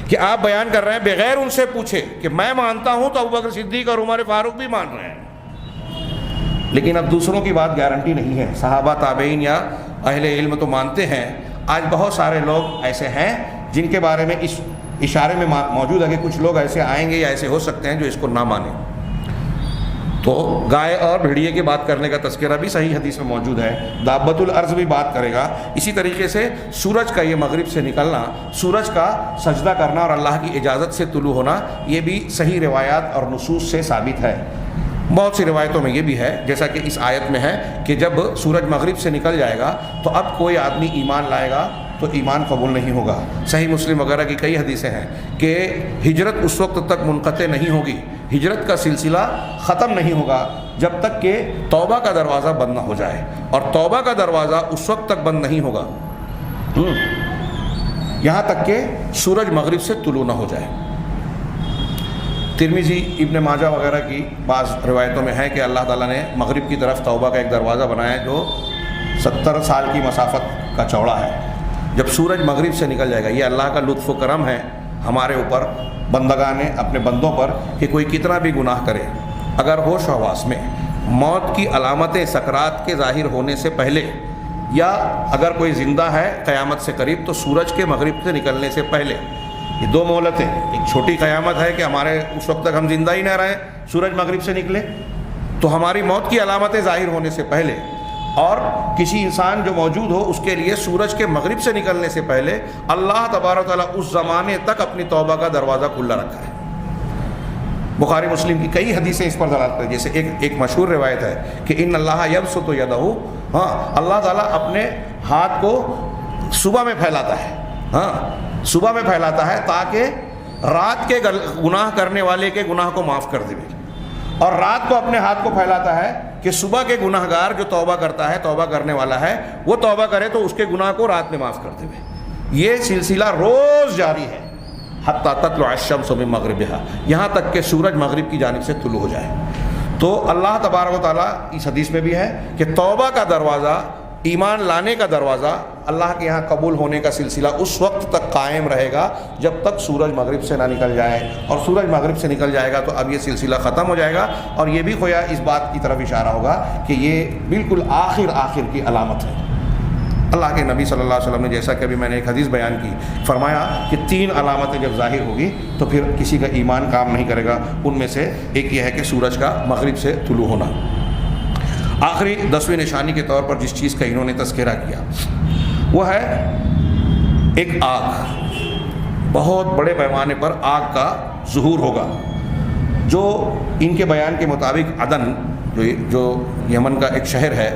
کہ آپ بیان کر رہے ہیں بغیر ان سے پوچھے کہ میں مانتا ہوں, تو ابو بکر صدیق اور عمر فاروق بھی مان رہے ہیں. لیکن اب دوسروں کی بات گارنٹی نہیں ہے. صحابہ تابعین یا اہل علم تو مانتے ہیں. آج بہت سارے لوگ ایسے ہیں جن کے بارے میں اس اشارے میں موجود ہے کہ کچھ لوگ ایسے آئیں گے یا ایسے ہو سکتے ہیں جو اس کو نہ مانیں. تو گائے اور بھیڑیے کی بات کرنے کا تذکرہ بھی صحیح حدیث میں موجود ہے. دابۃ الارض بھی بات کرے گا. اسی طریقے سے سورج کا یہ مغرب سے نکلنا, سورج کا سجدہ کرنا اور اللہ کی اجازت سے طلوع ہونا, یہ بھی صحیح روایات اور نصوص سے ثابت ہے. بہت سی روایتوں میں یہ بھی ہے جیسا کہ اس آیت میں ہے کہ جب سورج مغرب سے نکل جائے گا تو اب کوئی آدمی ایمان لائے گا تو ایمان قبول نہیں ہوگا. صحیح مسلم وغیرہ کی کئی حدیثیں ہیں کہ ہجرت اس وقت تک منقطع نہیں ہوگی, ہجرت کا سلسلہ ختم نہیں ہوگا جب تک کہ توبہ کا دروازہ بند نہ ہو جائے, اور توبہ کا دروازہ اس وقت تک بند نہیں ہوگا یہاں تک کہ سورج مغرب سے طلوع نہ ہو جائے. ترمذی, ابن ماجہ وغیرہ کی بعض روایتوں میں ہے کہ اللہ تعالیٰ نے مغرب کی طرف توبہ کا ایک دروازہ بنایا ہے جو 70 سال کی مسافت کا چوڑا ہے. جب سورج مغرب سے نکل جائے گا, یہ اللہ کا لطف و کرم ہے ہمارے اوپر, بندگان اپنے بندوں پر, کہ کوئی کتنا بھی گناہ کرے, اگر ہوش و حواس میں موت کی علامتیں سکرات کے ظاہر ہونے سے پہلے, یا اگر کوئی زندہ ہے قیامت سے قریب, تو سورج کے مغرب سے نکلنے سے پہلے, یہ دو مہلتیں. ایک چھوٹی قیامت ہے کہ ہمارے اس وقت تک ہم زندہ ہی نہ رہیں, سورج مغرب سے نکلے تو ہماری موت کی علامتیں ظاہر ہونے سے پہلے, اور کسی انسان جو موجود ہو اس کے لیے سورج کے مغرب سے نکلنے سے پہلے اللہ تبارک و تعالیٰ اس زمانے تک اپنی توبہ کا دروازہ کھلا رکھا ہے. بخاری مسلم کی کئی حدیثیں اس پر دلالت کرتی ہیں. جیسے ایک مشہور روایت ہے کہ ان اللہ یبسط یدہ, اللہ تعالیٰ اپنے ہاتھ کو صبح میں پھیلاتا ہے, صبح میں پھیلاتا ہے تاکہ رات کے گناہ کرنے والے کے گناہ کو معاف کر دے, اور رات کو اپنے ہاتھ کو پھیلاتا ہے کہ صبح کے گناہ گار جو توبہ کرتا ہے, توبہ کرنے والا ہے, وہ توبہ کرے تو اس کے گناہ کو رات میں معاف کر دے. یہ سلسلہ روز جاری ہے حتیٰ تطلع الشمس من مغربہا, یہاں تک کہ سورج مغرب کی جانب سے طلوع ہو جائے. تو اللہ تبارک و تعالیٰ اس حدیث میں بھی ہے کہ توبہ کا دروازہ, ایمان لانے کا دروازہ اللہ کے یہاں قبول ہونے کا سلسلہ اس وقت تک قائم رہے گا جب تک سورج مغرب سے نہ نکل جائے, اور سورج مغرب سے نکل جائے گا تو اب یہ سلسلہ ختم ہو جائے گا. اور یہ بھی گویا اس بات کی طرف اشارہ ہوگا کہ یہ بالکل آخر کی علامت ہے. اللہ کے نبی صلی اللہ علیہ وسلم نے, جیسا کہ ابھی میں نے ایک حدیث بیان کی, فرمایا کہ 3 علامتیں جب ظاہر ہوگی تو پھر کسی کا ایمان کام نہیں کرے گا. ان میں سے ایک یہ ہے کہ سورج کا مغرب سے طلوع ہونا. آخری 10ویں نشانی کے طور پر جس چیز کا انہوں نے تذکرہ کیا وہ ہے ایک آگ. بہت بڑے پیمانے پر آگ کا ظہور ہوگا, جو ان کے بیان کے مطابق عدن, جو یمن کا ایک شہر ہے,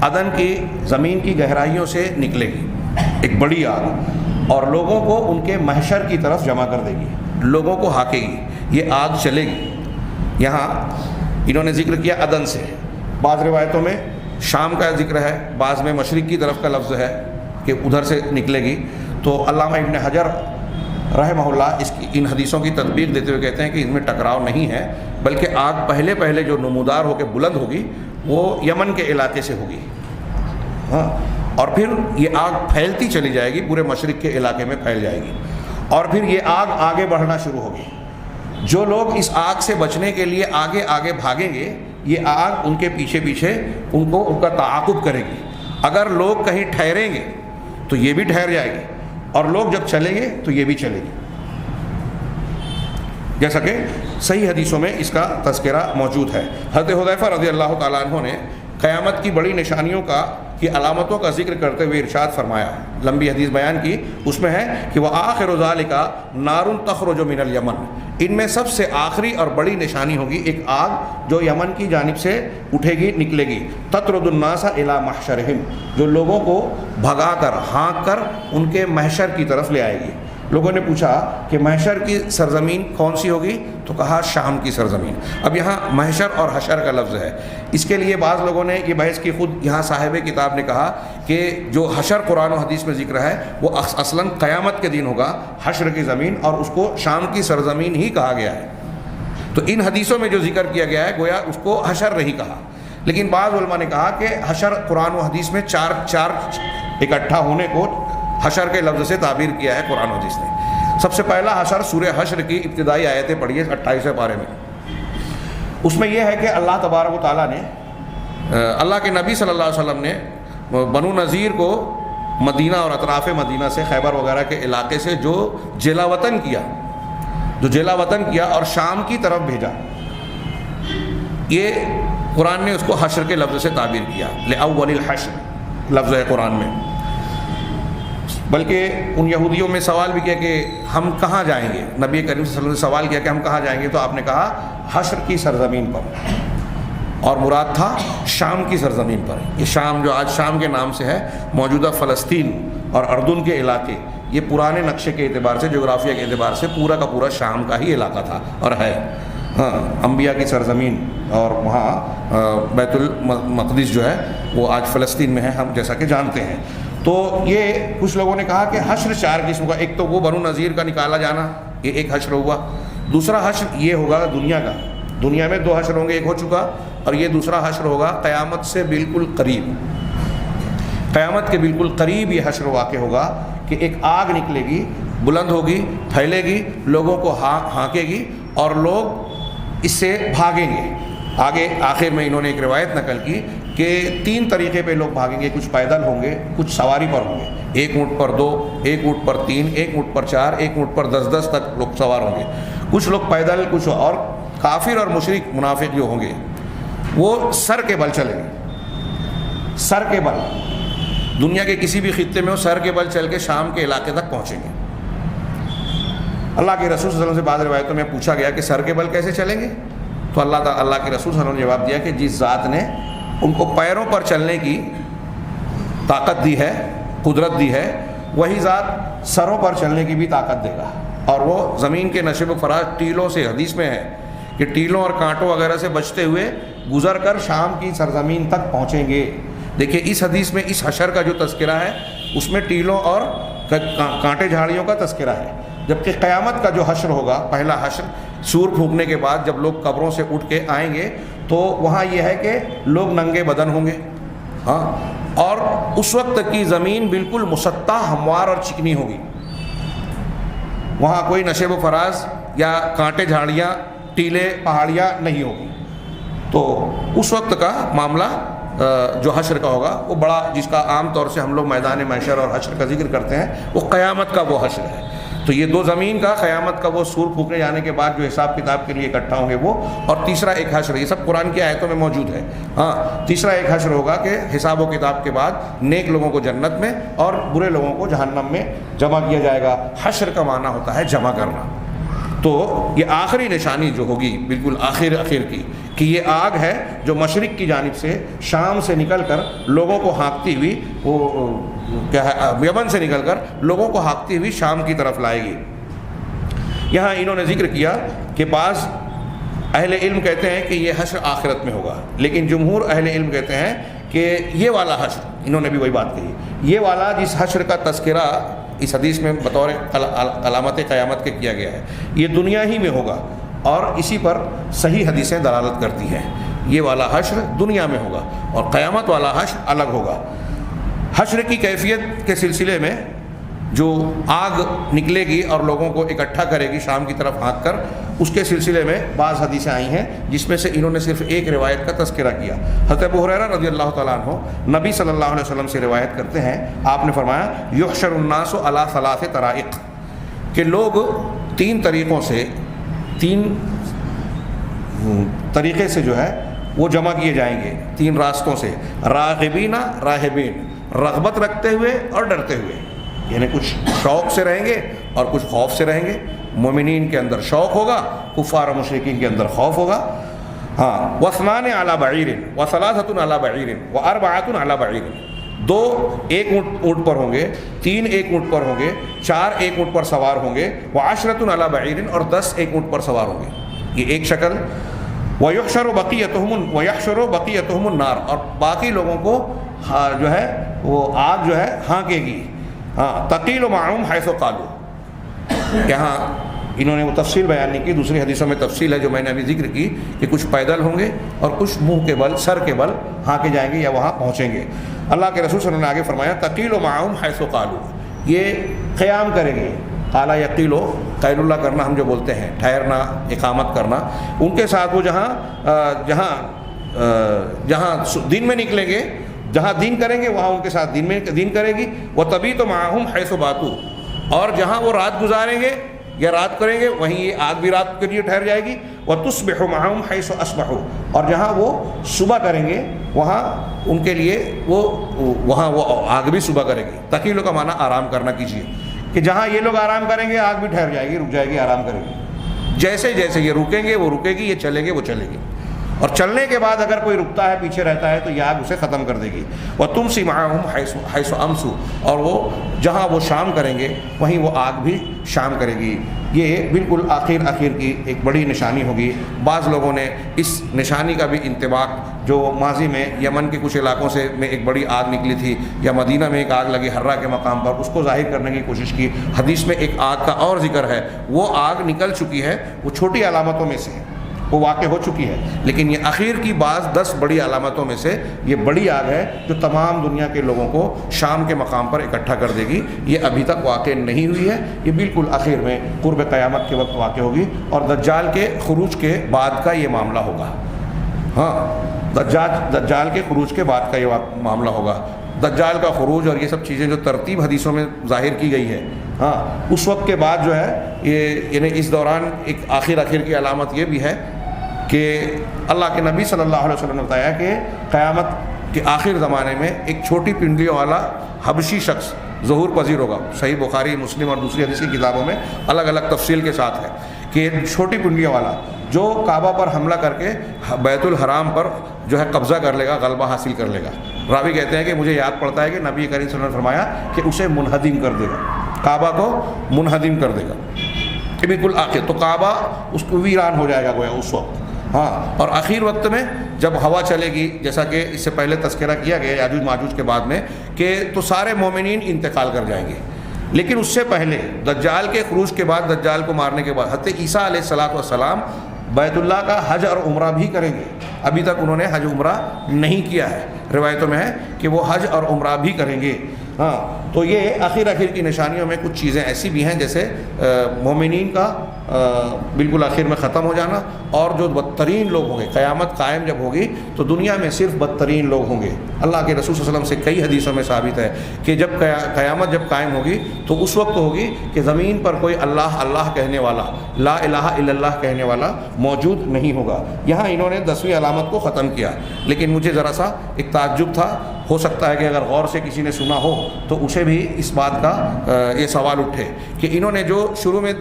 عدن کی زمین کی گہرائیوں سے نکلے گی ایک بڑی آگ, اور لوگوں کو ان کے محشر کی طرف جمع کر دے گی, لوگوں کو ہاکے گی. یہ آگ چلے گی. یہاں انہوں نے ذکر کیا عدن سے, بعض روایتوں میں شام کا ذکر ہے, بعض میں مشرق کی طرف کا لفظ ہے کہ ادھر سے نکلے گی. تو علامہ ابن حجر رحمہ اللہ ان حدیثوں کی تطبیق دیتے ہوئے کہتے ہیں کہ ان میں ٹکراؤ نہیں ہے, بلکہ آگ پہلے جو نمودار ہو کے بلند ہوگی وہ یمن کے علاقے سے ہوگی, اور پھر یہ آگ پھیلتی چلی جائے گی, پورے مشرق کے علاقے میں پھیل جائے گی, اور پھر یہ آگ آگے بڑھنا شروع ہوگی. جو لوگ اس آگ سے بچنے کے لیے آگے بھاگیں گے, یہ آگ ان کے پیچھے ان کا تعاقب کرے گی. اگر لوگ کہیں ٹھہریں گے تو یہ بھی ٹھہر جائے گی, اور لوگ جب چلیں گے تو یہ بھی چلے گی. جیسا کہ صحیح حدیثوں میں اس کا تذکرہ موجود ہے. حضرت حذیفہ رضی اللہ تعالیٰ عنہ نے قیامت کی بڑی نشانیوں کی علامتوں کا ذکر کرتے ہوئے ارشاد فرمایا, لمبی حدیث بیان کی, اس میں ہے کہ وآخر ذالک نار تخرج من الیمن, ان میں سب سے آخری اور بڑی نشانی ہوگی ایک آگ جو یمن کی جانب سے اٹھے گی، نکلے گی، تطرد الناس الی محشرہم، جو لوگوں کو بھگا کر، ہانک کر ان کے محشر کی طرف لے آئے گی۔ لوگوں نے پوچھا کہ محشر کی سرزمین کون سی ہوگی؟ تو کہا شام کی سرزمین۔ اب یہاں محشر اور حشر کا لفظ ہے، اس کے لیے بعض لوگوں نے یہ بحث کی، خود یہاں صاحب کتاب نے کہا کہ جو حشر قرآن و حدیث میں ذکر ہے وہ اصلاً قیامت کے دن ہوگا، حشر کی زمین، اور اس کو شام کی سرزمین ہی کہا گیا ہے۔ تو ان حدیثوں میں جو ذکر کیا گیا ہے گویا اس کو حشر نہیں کہا، لیکن بعض علماء نے کہا کہ حشر قرآن و حدیث میں چار اکٹھا ہونے کو حشر کے لفظ سے تعبیر کیا ہے قرآن و حدیث نے۔ سب سے پہلا حشر سورہ حشر کی ابتدائی آیتیں پڑھیے 28ویں پارے میں، اس میں یہ ہے کہ اللہ تبارک و تعالیٰ نے، اللہ کے نبی صلی اللہ علیہ وسلم نے بنو نذیر کو مدینہ اور اطراف مدینہ سے، خیبر وغیرہ کے علاقے سے جو جلا وطن کیا اور شام کی طرف بھیجا، یہ قرآن نے اس کو حشر کے لفظ سے تعبیر کیا، لأول الحشر لفظ ہے قرآن میں۔ بلکہ ان یہودیوں میں سوال بھی کیا کہ ہم کہاں جائیں گے، نبی کریم صلی اللہ علیہ وسلم نے سوال کیا کہ ہم کہاں جائیں گے، تو آپ نے کہا حشر کی سرزمین پر، اور مراد تھا شام کی سرزمین پر۔ یہ شام جو آج شام کے نام سے ہے، موجودہ فلسطین اور اردن کے علاقے، یہ پرانے نقشے کے اعتبار سے، جغرافیہ کے اعتبار سے پورا کا پورا شام کا ہی علاقہ تھا اور ہے۔ ہاں، انبیاء کی سرزمین، اور وہاں بیت المقدس جو ہے وہ آج فلسطین میں ہے، ہم جیسا کہ جانتے ہیں۔ تو یہ کچھ لوگوں نے کہا کہ حشر 4 قسم کا، ایک تو وہ بنو نذیر کا نکالا جانا، یہ ایک حشر ہوا۔ دوسرا حشر یہ ہوگا دنیا کا، دنیا میں 2 حشر ہوں گے، ایک ہو چکا، اور یہ دوسرا حشر ہوگا قیامت سے بالکل قریب، قیامت کے بالکل قریب یہ حشر واقع ہوگا کہ ایک آگ نکلے گی، بلند ہوگی، پھیلے گی، لوگوں کو ہانکے گی، اور لوگ اس سے بھاگیں گے۔ آگے آخر میں انہوں نے ایک روایت نقل کی کہ 3 طریقے پہ لوگ بھاگیں گے، کچھ پیدل ہوں گے، کچھ سواری پر ہوں گے، 1 اونٹ پر 2، 1 اونٹ پر 3، 1 اونٹ پر 4، 1 اونٹ پر 10 تک لوگ سوار ہوں گے، کچھ لوگ پیدل، کچھ اور کافر اور مشرک منافق جو ہوں گے وہ سر کے بل چلیں گے، سر کے بل، دنیا کے کسی بھی خطے میں وہ سر کے بل چل کے شام کے علاقے تک پہنچیں گے۔ اللہ کے رسول صلی اللہ علیہ وسلم سے بعض روایتوں میں پوچھا گیا کہ سر کے بل کیسے چلیں گے، تو اللہ کے رسول صلی اللہ علیہ وسلم نے جواب دیا کہ جس ذات نے ان کو پیروں پر چلنے کی طاقت دی ہے، قدرت دی ہے، وہی ذات سروں پر چلنے کی بھی طاقت دے گا، اور وہ زمین کے نشیب و فراز ٹیلوں سے، حدیث میں ہے کہ ٹیلوں اور کانٹوں وغیرہ سے بچتے ہوئے گزر کر شام کی سرزمین تک پہنچیں گے۔ دیکھیے اس حدیث میں اس حشر کا جو تذکرہ ہے اس میں ٹیلوں اور کانٹے جھاڑیوں کا تذکرہ ہے، جبکہ قیامت کا جو حشر ہوگا، پہلا حشر سور پھونکنے کے بعد جب لوگ قبروں سے اٹھ کے آئیں گے تو وہاں یہ ہے کہ لوگ ننگے بدن ہوں گے، ہاں، اور اس وقت کی زمین بالکل مسطح، ہموار اور چکنی ہوگی، وہاں کوئی نشیب و فراز یا کانٹے جھاڑیاں، ٹیلے، پہاڑیاں نہیں ہوگی۔ تو اس وقت کا معاملہ جو حشر کا ہوگا وہ بڑا، جس کا عام طور سے ہم لوگ میدان محشر اور حشر کا ذکر کرتے ہیں، وہ قیامت کا وہ حشر ہے۔ تو یہ 2 زمین کا، قیامت کا وہ سور پھونکنے جانے کے بعد جو حساب کتاب کے لیے اکٹھا ہوں گے وہ، اور تیسرا ایک حشر، یہ سب قرآن کی آیتوں میں موجود ہے۔ ہاں، تیسرا ایک حشر ہوگا کہ حساب و کتاب کے بعد نیک لوگوں کو جنت میں اور برے لوگوں کو جہنم میں جمع کیا جائے گا۔ حشر کا معنی ہوتا ہے جمع کرنا۔ تو یہ آخری نشانی جو ہوگی بالکل آخر کی، کہ یہ آگ ہے جو مشرق کی جانب سے، شام سے نکل کر لوگوں کو ہانکتی ہوئی، وہ کیا ہے، یمن سے نکل کر لوگوں کو ہانکتی ہوئی شام کی طرف لائے گی۔ یہاں انہوں نے ذکر کیا کہ بعض اہل علم کہتے ہیں کہ یہ حشر آخرت میں ہوگا، لیکن جمہور اہل علم کہتے ہیں کہ یہ والا حشر، انہوں نے بھی وہی بات کہی، یہ والا جس حشر کا تذکرہ اس حدیث میں بطور علامت قیامت کے کیا گیا ہے، یہ دنیا ہی میں ہوگا، اور اسی پر صحیح حدیثیں دلالت کرتی ہیں۔ یہ والا حشر دنیا میں ہوگا اور قیامت والا حشر الگ ہوگا۔ حشر کی کیفیت کے سلسلے میں جو آگ نکلے گی اور لوگوں کو اکٹھا کرے گی شام کی طرف ہانک کر، اس کے سلسلے میں بعض حدیثیں آئی ہیں جس میں سے انہوں نے صرف ایک روایت کا تذکرہ کیا۔ حضرت ابو ہریرہ رضی اللہ تعالیٰ عنہ نبی صلی اللہ علیہ وسلم سے روایت کرتے ہیں، آپ نے فرمایا یحشر الناس علی 3 طرائق، کہ لوگ 3 طریقوں سے، 3 طریقے سے جو ہے وہ جمع کیے جائیں گے، 3 راستوں سے، راغبین راہبین، رغبت رکھتے ہوئے اور ڈرتے ہوئے، یعنی کچھ شوق سے رہیں گے اور کچھ خوف سے رہیں گے. مومنین کے اندر شوق ہوگا, کفار و مشرکین کے اندر خوف ہوگا. ہاں, واثنان علی بعیر وثلاثۃ علی بعیر واربعۃ علی بعیر, 2 ایک اونٹ پر ہوں گے, 3 ایک اونٹ پر ہوں گے, 4 ایک اونٹ پر سوار ہوں گے, وعشرۃ علی بعیر, اور 10 ایک اونٹ پر سوار ہوں گے. یہ ایک شکل. وَيُحْشَرُ بَقِيَّتُهُمُ النَّارُ, اور باقی لوگوں کو جو ہے وہ آگ جو ہے ہانکے گی. ہاں, تقیل معہم حیث قالوا, یہاں انہوں نے وہ تفصیل بیان نہیں کی, دوسری حدیثوں میں تفصیل ہے جو میں نے ابھی ذکر کی کہ کچھ پیدل ہوں گے اور کچھ منہ کے بل, سر کے بل ہانکے جائیں گے یا وہاں پہنچیں گے. اللہ کے رسول صلی اللہ علیہ وسلم نے آگے فرمایا تقیل معہم حیث قالوا, یہ قیام کریں گے. قالا یقیلو, قیل اللہ کرنا ہم جو بولتے ہیں, ٹھہرنا, اقامت کرنا, ان کے ساتھ وہ جہاں دین میں نکلیں گے, جہاں دین کریں گے وہاں ان کے ساتھ دین کرے گی. وہ تبھی تو معہم حیث باتو, اور جہاں وہ رات گزاریں گے یا رات کریں گے وہیں یہ آگ بھی رات کے لیے ٹھہر جائے گی. وتصبح معہم حیث اصبحوا, اور جہاں وہ صبح کریں گے وہاں ان کے لیے وہاں وہ آگ بھی صبح کرے گی. تقیلو کا معنی آرام کرنا کیجیے, کہ جہاں یہ لوگ آرام کریں گے آگ بھی ٹھہر جائے گی, رک جائے گی, آرام کرے گی. جیسے جیسے یہ رکیں گے وہ رکے گی, یہ چلیں گے وہ چلے گی, اور چلنے کے بعد اگر کوئی رکتا ہے پیچھے رہتا ہے تو یہ آگ اسے ختم کر دے گی. وَتُمْسِي مَعَهُمْ حَيْثُ أَمْسُوا, اور وہ جہاں وہ شام کریں گے وہیں وہ آگ بھی شام کرے گی. یہ بالکل آخر کی ایک بڑی نشانی ہوگی. بعض لوگوں نے اس نشانی کا بھی انطباق, جو ماضی میں یمن کے کچھ علاقوں سے میں ایک بڑی آگ نکلی تھی یا مدینہ میں ایک آگ لگی حرہ کے مقام پر, اس کو ظاہر کرنے کی کوشش کی. حدیث میں ایک آگ کا اور ذکر ہے, وہ آگ نکل چکی ہے, وہ چھوٹی علامتوں میں سے ہے, وہ واقع ہو چکی ہے, لیکن یہ اخیر کی بعض 10 بڑی علامتوں میں سے یہ بڑی آگ ہے جو تمام دنیا کے لوگوں کو شام کے مقام پر اکٹھا کر دے گی. یہ ابھی تک واقع نہیں ہوئی ہے, یہ بالکل آخر میں قرب قیامت کے وقت واقع ہوگی, اور دجال کے خروج کے بعد کا یہ معاملہ ہوگا. ہاں, دجال کے خروج کے بعد کا یہ معاملہ ہوگا. دجال کا خروج اور یہ سب چیزیں جو ترتیب حدیثوں میں ظاہر کی گئی ہے, ہاں, اس وقت کے بعد جو ہے یہ یعنی اس دوران ایک آخر کی علامت یہ بھی ہے کہ اللہ کے نبی صلی اللہ علیہ وسلم نے بتایا کہ قیامت کے آخر زمانے میں ایک چھوٹی پنڈلیوں والا حبشی شخص ظہور پذیر ہوگا. صحیح بخاری, مسلم اور دوسری حدیث کی کتابوں میں الگ الگ تفصیل کے ساتھ ہے کہ چھوٹی پنڈلیوں والا جو کعبہ پر حملہ کر کے بیت الحرام پر جو ہے قبضہ کر لے گا, غلبہ حاصل کر لے گا. راوی کہتے ہیں کہ مجھے یاد پڑتا ہے کہ نبی کریم صلی اللہ علیہ وسلم نے فرمایا کہ اسے منہدم کر دے گا, کعبہ کو منہدم کر دے گا. کہ بالکل آخر تو کعبہ اس کو ویران ہو جائے گا گویا اس وقت. ہاں, اور آخر وقت میں جب ہوا چلے گی, جیسا کہ اس سے پہلے تذکرہ کیا گیا یاجوج ماجوج کے بعد میں, کہ تو سارے مومنین انتقال کر جائیں گے. لیکن اس سے پہلے دجال کے خروج کے بعد, دجال کو مارنے کے بعد, حضرت عیسیٰ علیہ السلام بیت اللہ کا حج اور عمرہ بھی کریں گے. ابھی تک انہوں نے حج عمرہ نہیں کیا ہے, روایتوں میں ہے کہ وہ حج اور عمرہ بھی کریں گے. ہاں, تو یہ آخر کی نشانیوں میں کچھ چیزیں ایسی بھی ہیں جیسے مومنین کا بالکل آخر میں ختم ہو جانا, اور جو بدترین لوگ ہوں گے, قیامت قائم جب ہوگی تو دنیا میں صرف بدترین لوگ ہوں گے. اللہ کے رسول صلی اللہ علیہ وسلم سے کئی حدیثوں میں ثابت ہے کہ جب قیامت جب قائم ہوگی تو اس وقت ہوگی کہ زمین پر کوئی اللہ اللہ کہنے والا, لا الہ الا اللہ کہنے والا موجود نہیں ہوگا. یہاں انہوں نے 10ویں علامت کو ختم کیا, لیکن مجھے ذرا سا ایک تعجب تھا, ہو سکتا ہے کہ اگر غور سے کسی نے سنا ہو تو اسے بھی اس بات کا یہ سوال اٹھے کہ انہوں نے جو شروع میں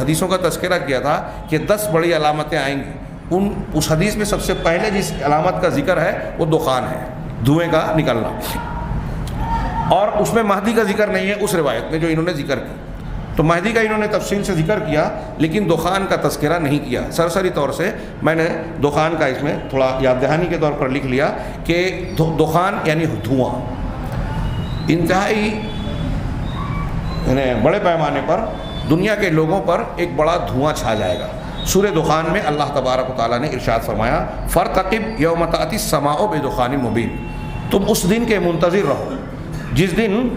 حدیثوں کا تذکرہ کیا تھا کہ 10 بڑی علامتیں آئیں گی, اس حدیث میں سب سے پہلے جس علامت کا ذکر ہے وہ دخان ہے, دھوئیں کا نکلنا, اور اس میں مہدی کا ذکر نہیں ہے اس روایت میں جو انہوں نے ذکر کی. تو مہدی کا انہوں نے تفصیل سے ذکر کیا لیکن دخان کا تذکرہ نہیں کیا. سرسری طور سے میں نے دخان کا اس میں تھوڑا یاد دہانی کے طور پر لکھ لیا کہ دخان یعنی دھواں, انتہائی یعنی بڑے پیمانے پر دنیا کے لوگوں پر ایک بڑا دھواں چھا جائے گا. سورہ دخان میں اللہ تبارک و تعالیٰ نے ارشاد فرمایا فَارْتَقِبْ يَوْمَ تَأْتِي السَّمَاءُ بِدُخَانٍ مُبِينٍ, تم اس دن کے منتظر رہو جس دن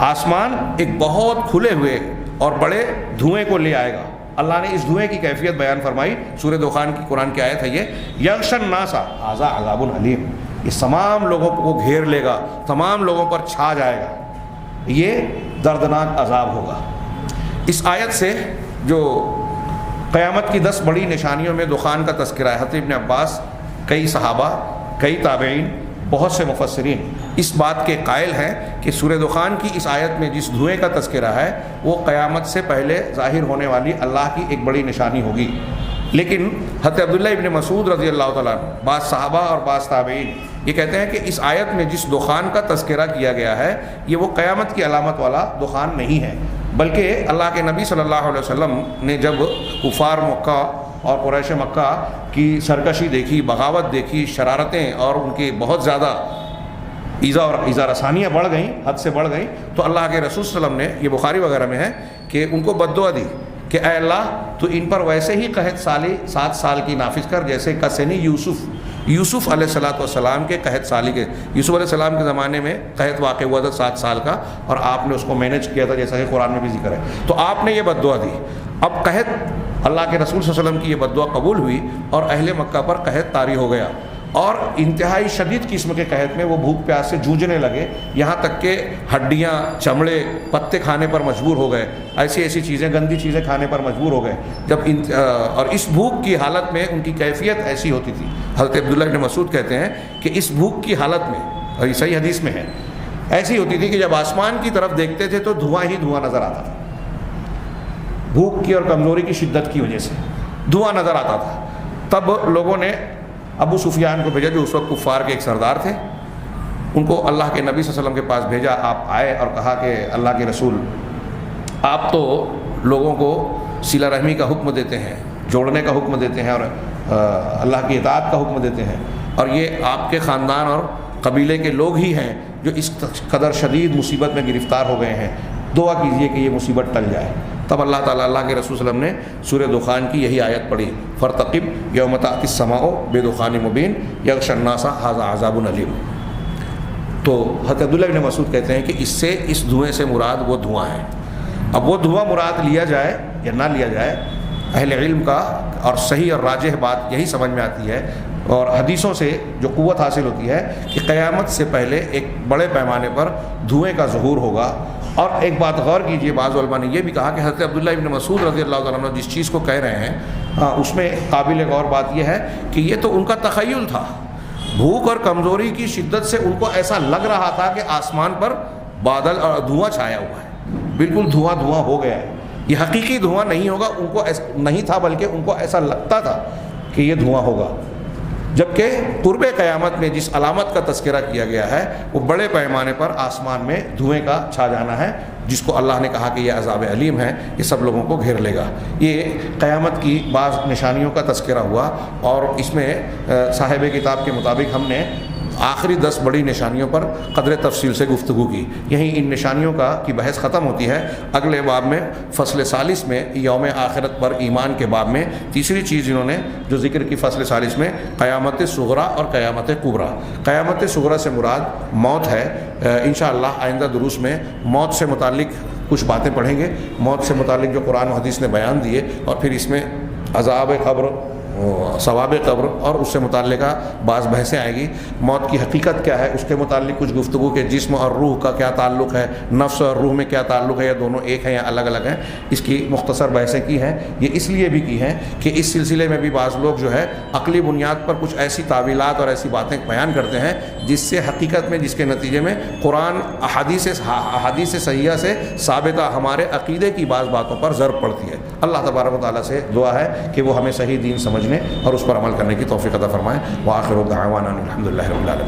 آسمان ایک بہت کھلے ہوئے اور بڑے دھوئیں کو لے آئے گا. اللہ نے اس دھوئیں کی کیفیت بیان فرمائی. سورہ دخان کی قرآن کی آیت ہے یہ, یغشی الناس ھذا عذاب علیم, یہ تمام لوگوں کو گھیر لے گا, تمام لوگوں پر چھا جائے گا, یہ دردناک عذاب ہوگا. اس آیت سے جو قیامت کی 10 بڑی نشانیوں میں دخان کا تذکرہ ہے, حضرت ابن عباس, کئی صحابہ, کئی تابعین, بہت سے مفسرین اس بات کے قائل ہیں کہ سورہ دخان کی اس آیت میں جس دھوئیں کا تذکرہ ہے وہ قیامت سے پہلے ظاہر ہونے والی اللہ کی ایک بڑی نشانی ہوگی. لیکن حضرت عبداللہ ابن مسعود رضی اللہ تعالیٰ عنہ، بعض صحابہ اور بعض تابعین یہ کہتے ہیں کہ اس آیت میں جس دخان کا تذکرہ کیا گیا ہے یہ وہ قیامت کی علامت والا دخان نہیں ہے، بلکہ اللہ کے نبی صلی اللہ علیہ وسلم نے جب کفار مکہ اور قریش مکہ کی سرکشی دیکھی، بغاوت دیکھی، شرارتیں اور ان کی بہت زیادہ ایذا رسانیاں بڑھ گئیں، حد سے بڑھ گئیں، تو اللہ کے رسول صلی اللہ علیہ وسلم نے، یہ بخاری وغیرہ میں ہے، کہ ان کو بد دعا دی کہ اے اللہ تو ان پر ویسے ہی قحط سالی 7 سال کی نافذ کر جیسے کسنی یوسف علیہ السلام کے قحط سالی کے، یوسف علیہ السلام کے زمانے میں قحط واقع ہوا تھا 7 سال کا، اور آپ نے اس کو مینیج کیا تھا جیسا کہ قرآن میں بھی ذکر ہے، تو آپ نے یہ بد دعا دی. اب قحط، اللہ کے رسول صلی اللہ علیہ وسلم کی یہ بد دعا قبول ہوئی اور اہل مکہ پر قحط طاری ہو گیا، اور انتہائی شدید قسم کے قحط میں وہ بھوک پیاس سے جوجھنے لگے، یہاں تک کہ ہڈیاں، چمڑے، پتے کھانے پر مجبور ہو گئے، ایسی چیزیں، گندی چیزیں کھانے پر مجبور ہو گئے. اور اس بھوک کی حالت میں ان کی کیفیت ایسی ہوتی تھی، حضرت عبداللہ بن مسعود کہتے ہیں کہ اس بھوک کی حالت میں، اور یہ صحیح حدیث میں ہے، ایسی ہوتی تھی کہ جب آسمان کی طرف دیکھتے تھے تو دھواں ہی دھواں نظر آتا تھا، بھوک کی اور کمزوری کی شدت کی وجہ سے دھواں نظر آتا تھا. تب لوگوں نے ابو سفیان کو بھیجا جو اس وقت کفار کے ایک سردار تھے، ان کو اللہ کے نبی صلی اللہ علیہ وسلم کے پاس بھیجا. آپ آئے اور کہا کہ اللہ کے رسول، آپ تو لوگوں کو صلہ رحمی کا حکم دیتے ہیں، جوڑنے کا حکم دیتے ہیں، اور اللہ کی اطاعت کا حکم دیتے ہیں، اور یہ آپ کے خاندان اور قبیلے کے لوگ ہی ہیں جو اس قدر شدید مصیبت میں گرفتار ہو گئے ہیں، دعا کیجئے کہ یہ مصیبت ٹل جائے. تب اللہ تعالیٰ، اللہ کے رسول صلی اللہ علیہ وسلم نے سورہ دخان کی یہی آیت پڑھی، فَارْتَقِبْ يَوْمَ تَأْتِي السَّمَاءُ بِدُخَانٍ مُبِينٍ يَغْشَى النَّاسَ هَذَا عَذَابٌ أَلِيمٌ. تو حضرت عبداللہ بن مسعود کہتے ہیں کہ اس دھوئیں سے مراد وہ دھواں ہے. اب وہ دھواں مراد لیا جائے یا نہ لیا جائے، اہل علم کا اور صحیح اور راجح بات یہی سمجھ میں آتی ہے، اور حدیثوں سے جو قوت حاصل ہوتی ہے کہ قیامت سے پہلے ایک بڑے پیمانے پر دھوئیں کا ظہور ہوگا. اور ایک بات غور کیجئے، بعض علماء نے یہ بھی کہا کہ حضرت عبداللہ ابن مسعود رضی اللہ تعالیٰ عنہ جس چیز کو کہہ رہے ہیں اس میں قابل غور بات یہ ہے کہ یہ تو ان کا تخیل تھا. بھوک اور کمزوری کی شدت سے ان کو ایسا لگ رہا تھا کہ آسمان پر بادل اور دھواں چھایا ہوا ہے، بالکل دھواں ہو گیا ہے. یہ حقیقی دھواں نہیں ہوگا، ان کو نہیں تھا، بلکہ ان کو ایسا لگتا تھا کہ یہ دھواں ہوگا. جبکہ قرب قیامت میں جس علامت کا تذکرہ کیا گیا ہے وہ بڑے پیمانے پر آسمان میں دھوئیں کا چھا جانا ہے، جس کو اللہ نے کہا کہ یہ عذاب علیم ہے، یہ سب لوگوں کو گھیر لے گا. یہ قیامت کی بعض نشانیوں کا تذکرہ ہوا، اور اس میں صاحب کتاب کے مطابق ہم نے آخری 10 بڑی نشانیوں پر قدر تفصیل سے گفتگو کی. یہیں ان نشانیوں کی بحث ختم ہوتی ہے. اگلے باب میں فصل 40 میں یوم آخرت پر ایمان کے باب میں تیسری چیز انہوں نے جو ذکر کی فصل 40 میں قیامت صغریٰ اور قیامت کبریٰ. قیامت صغریٰ سے مراد موت ہے. انشاءاللہ آئندہ دروس میں موت سے متعلق کچھ باتیں پڑھیں گے، موت سے متعلق جو قرآن و حدیث نے بیان دیے، اور پھر اس میں عذاب قبر، ثواب قبر اور اس سے متعلقہ بعض بحثیں آئیں گی. موت کی حقیقت کیا ہے، اس کے متعلق کچھ گفتگو کہ جسم اور روح کا کیا تعلق ہے، نفس اور روح میں کیا تعلق ہے، یا دونوں ایک ہیں یا الگ الگ ہیں، اس کی مختصر بحثیں کی ہیں. یہ اس لیے بھی کی ہیں کہ اس سلسلے میں بھی بعض لوگ جو ہے عقلی بنیاد پر کچھ ایسی تعویلات اور ایسی باتیں بیان کرتے ہیں جس سے حقیقت میں، جس کے نتیجے میں قرآن احادیث صحیحہ سے ثابتہ ہمارے عقیدے کی بعض باتوں پر ضرب پڑتی ہے. اللہ تبارک و تعالیٰ سے دعا ہے کہ وہ ہمیں صحیح دین سمجھنے اور اس پر عمل کرنے کی توفیق عطا فرمائے. وآخر دعوانا الحمد للہ رب العالمین.